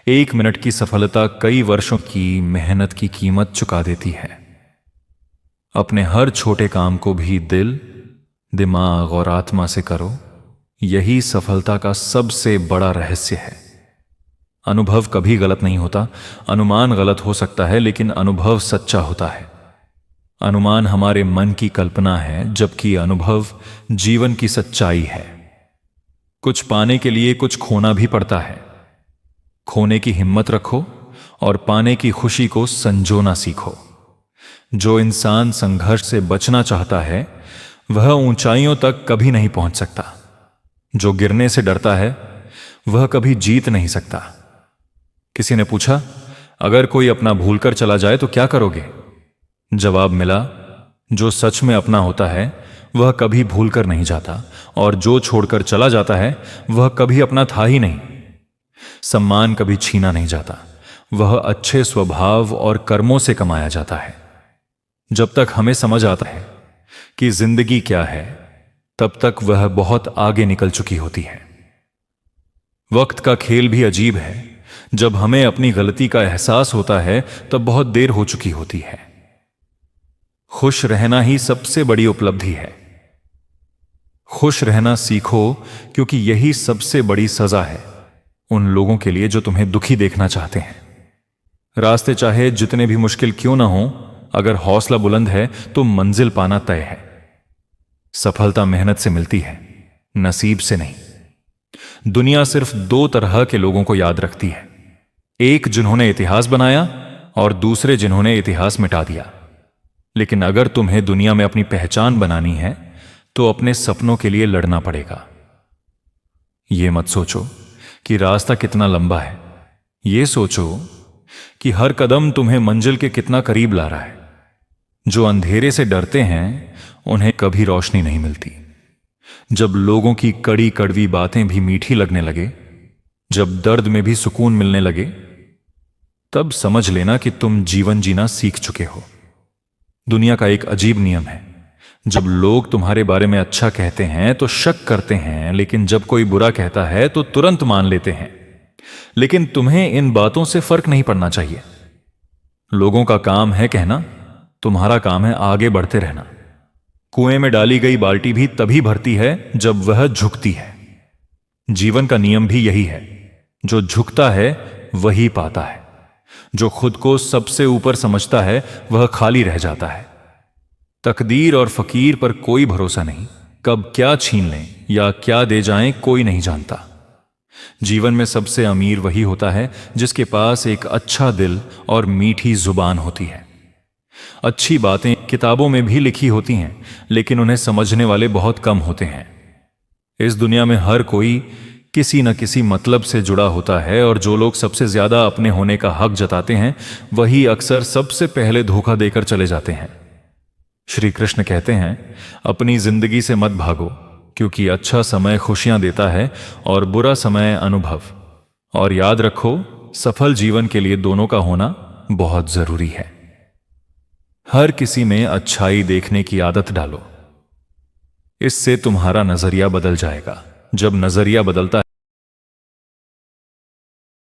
1 मिनट की सफलता कई वर्षों की मेहनत की कीमत चुका देती है। अपने हर छोटे काम को भी दिल, दिमाग और आत्मा से करो, यही सफलता का सबसे बड़ा रहस्य है। अनुभव कभी गलत नहीं होता। अनुमान गलत हो सकता है, लेकिन अनुभव सच्चा होता है। अनुमान हमारे मन की कल्पना है, जबकि अनुभव जीवन की सच्चाई है। कुछ पाने के लिए कुछ खोना भी पड़ता है। खोने की हिम्मत रखो और पाने की खुशी को संजोना सीखो। जो इंसान संघर्ष से बचना चाहता है, वह ऊंचाइयों तक कभी नहीं पहुंच सकता। जो गिरने से डरता है, वह कभी जीत नहीं सकता। किसी ने पूछा, अगर कोई अपना भूलकर चला जाए तो क्या करोगे? जवाब मिला, जो सच में अपना होता है वह कभी भूलकर नहीं जाता, और जो छोड़कर चला जाता है वह कभी अपना था ही नहीं। सम्मान कभी छीना नहीं जाता, वह अच्छे स्वभाव और कर्मों से कमाया जाता है। जब तक हमें समझ आता है कि जिंदगी क्या है, तब तक वह बहुत आगे निकल चुकी होती है। वक्त का खेल भी अजीब है। जब हमें अपनी गलती का एहसास होता है, तब बहुत देर हो चुकी होती है। खुश रहना ही सबसे बड़ी उपलब्धि है। खुश रहना सीखो, क्योंकि यही सबसे बड़ी सजा है उन लोगों के लिए जो तुम्हें दुखी देखना चाहते हैं। रास्ते चाहे जितने भी मुश्किल क्यों ना हो, अगर हौसला बुलंद है तो मंजिल पाना तय है। सफलता मेहनत से मिलती है, नसीब से नहीं। दुनिया सिर्फ 2 तरह के लोगों को याद रखती है, एक जिन्होंने इतिहास बनाया और दूसरे जिन्होंने इतिहास मिटा दिया। लेकिन अगर तुम्हें दुनिया में अपनी पहचान बनानी है तो अपने सपनों के लिए लड़ना पड़ेगा। यह मत सोचो कि रास्ता कितना लंबा है, यह सोचो कि हर कदम तुम्हें मंजिल के कितना करीब ला रहा है। जो अंधेरे से डरते हैं उन्हें कभी रोशनी नहीं मिलती। जब लोगों की कड़ी कड़वी बातें भी मीठी लगने लगे, जब दर्द में भी सुकून मिलने लगे, तब समझ लेना कि तुम जीवन जीना सीख चुके हो। दुनिया का एक अजीब नियम है, जब लोग तुम्हारे बारे में अच्छा कहते हैं तो शक करते हैं, लेकिन जब कोई बुरा कहता है तो तुरंत मान लेते हैं। लेकिन तुम्हें इन बातों से फर्क नहीं पड़ना चाहिए। लोगों का काम है कहना, तुम्हारा काम है आगे बढ़ते रहना। कुएं में डाली गई बाल्टी भी तभी भरती है जब वह झुकती है। जीवन का नियम भी यही है, जो झुकता है वही पाता है। जो खुद को सबसे ऊपर समझता है वह खाली रह जाता है। तकदीर और फकीर पर कोई भरोसा नहीं, कब क्या छीन लें या क्या दे जाएं कोई नहीं जानता। जीवन में सबसे अमीर वही होता है जिसके पास एक अच्छा दिल और मीठी जुबान होती है। अच्छी बातें किताबों में भी लिखी होती हैं, लेकिन उन्हें समझने वाले बहुत कम होते हैं। इस दुनिया में हर कोई किसी न किसी मतलब से जुड़ा होता है, और जो लोग सबसे ज्यादा अपने होने का हक जताते हैं वही अक्सर सबसे पहले धोखा देकर चले जाते हैं। श्री कृष्ण कहते हैं, अपनी जिंदगी से मत भागो, क्योंकि अच्छा समय खुशियां देता है और बुरा समय अनुभव। और याद रखो, सफल जीवन के लिए दोनों का होना बहुत जरूरी है। हर किसी में अच्छाई देखने की आदत डालो, इससे तुम्हारा नजरिया बदल जाएगा। जब नजरिया बदलता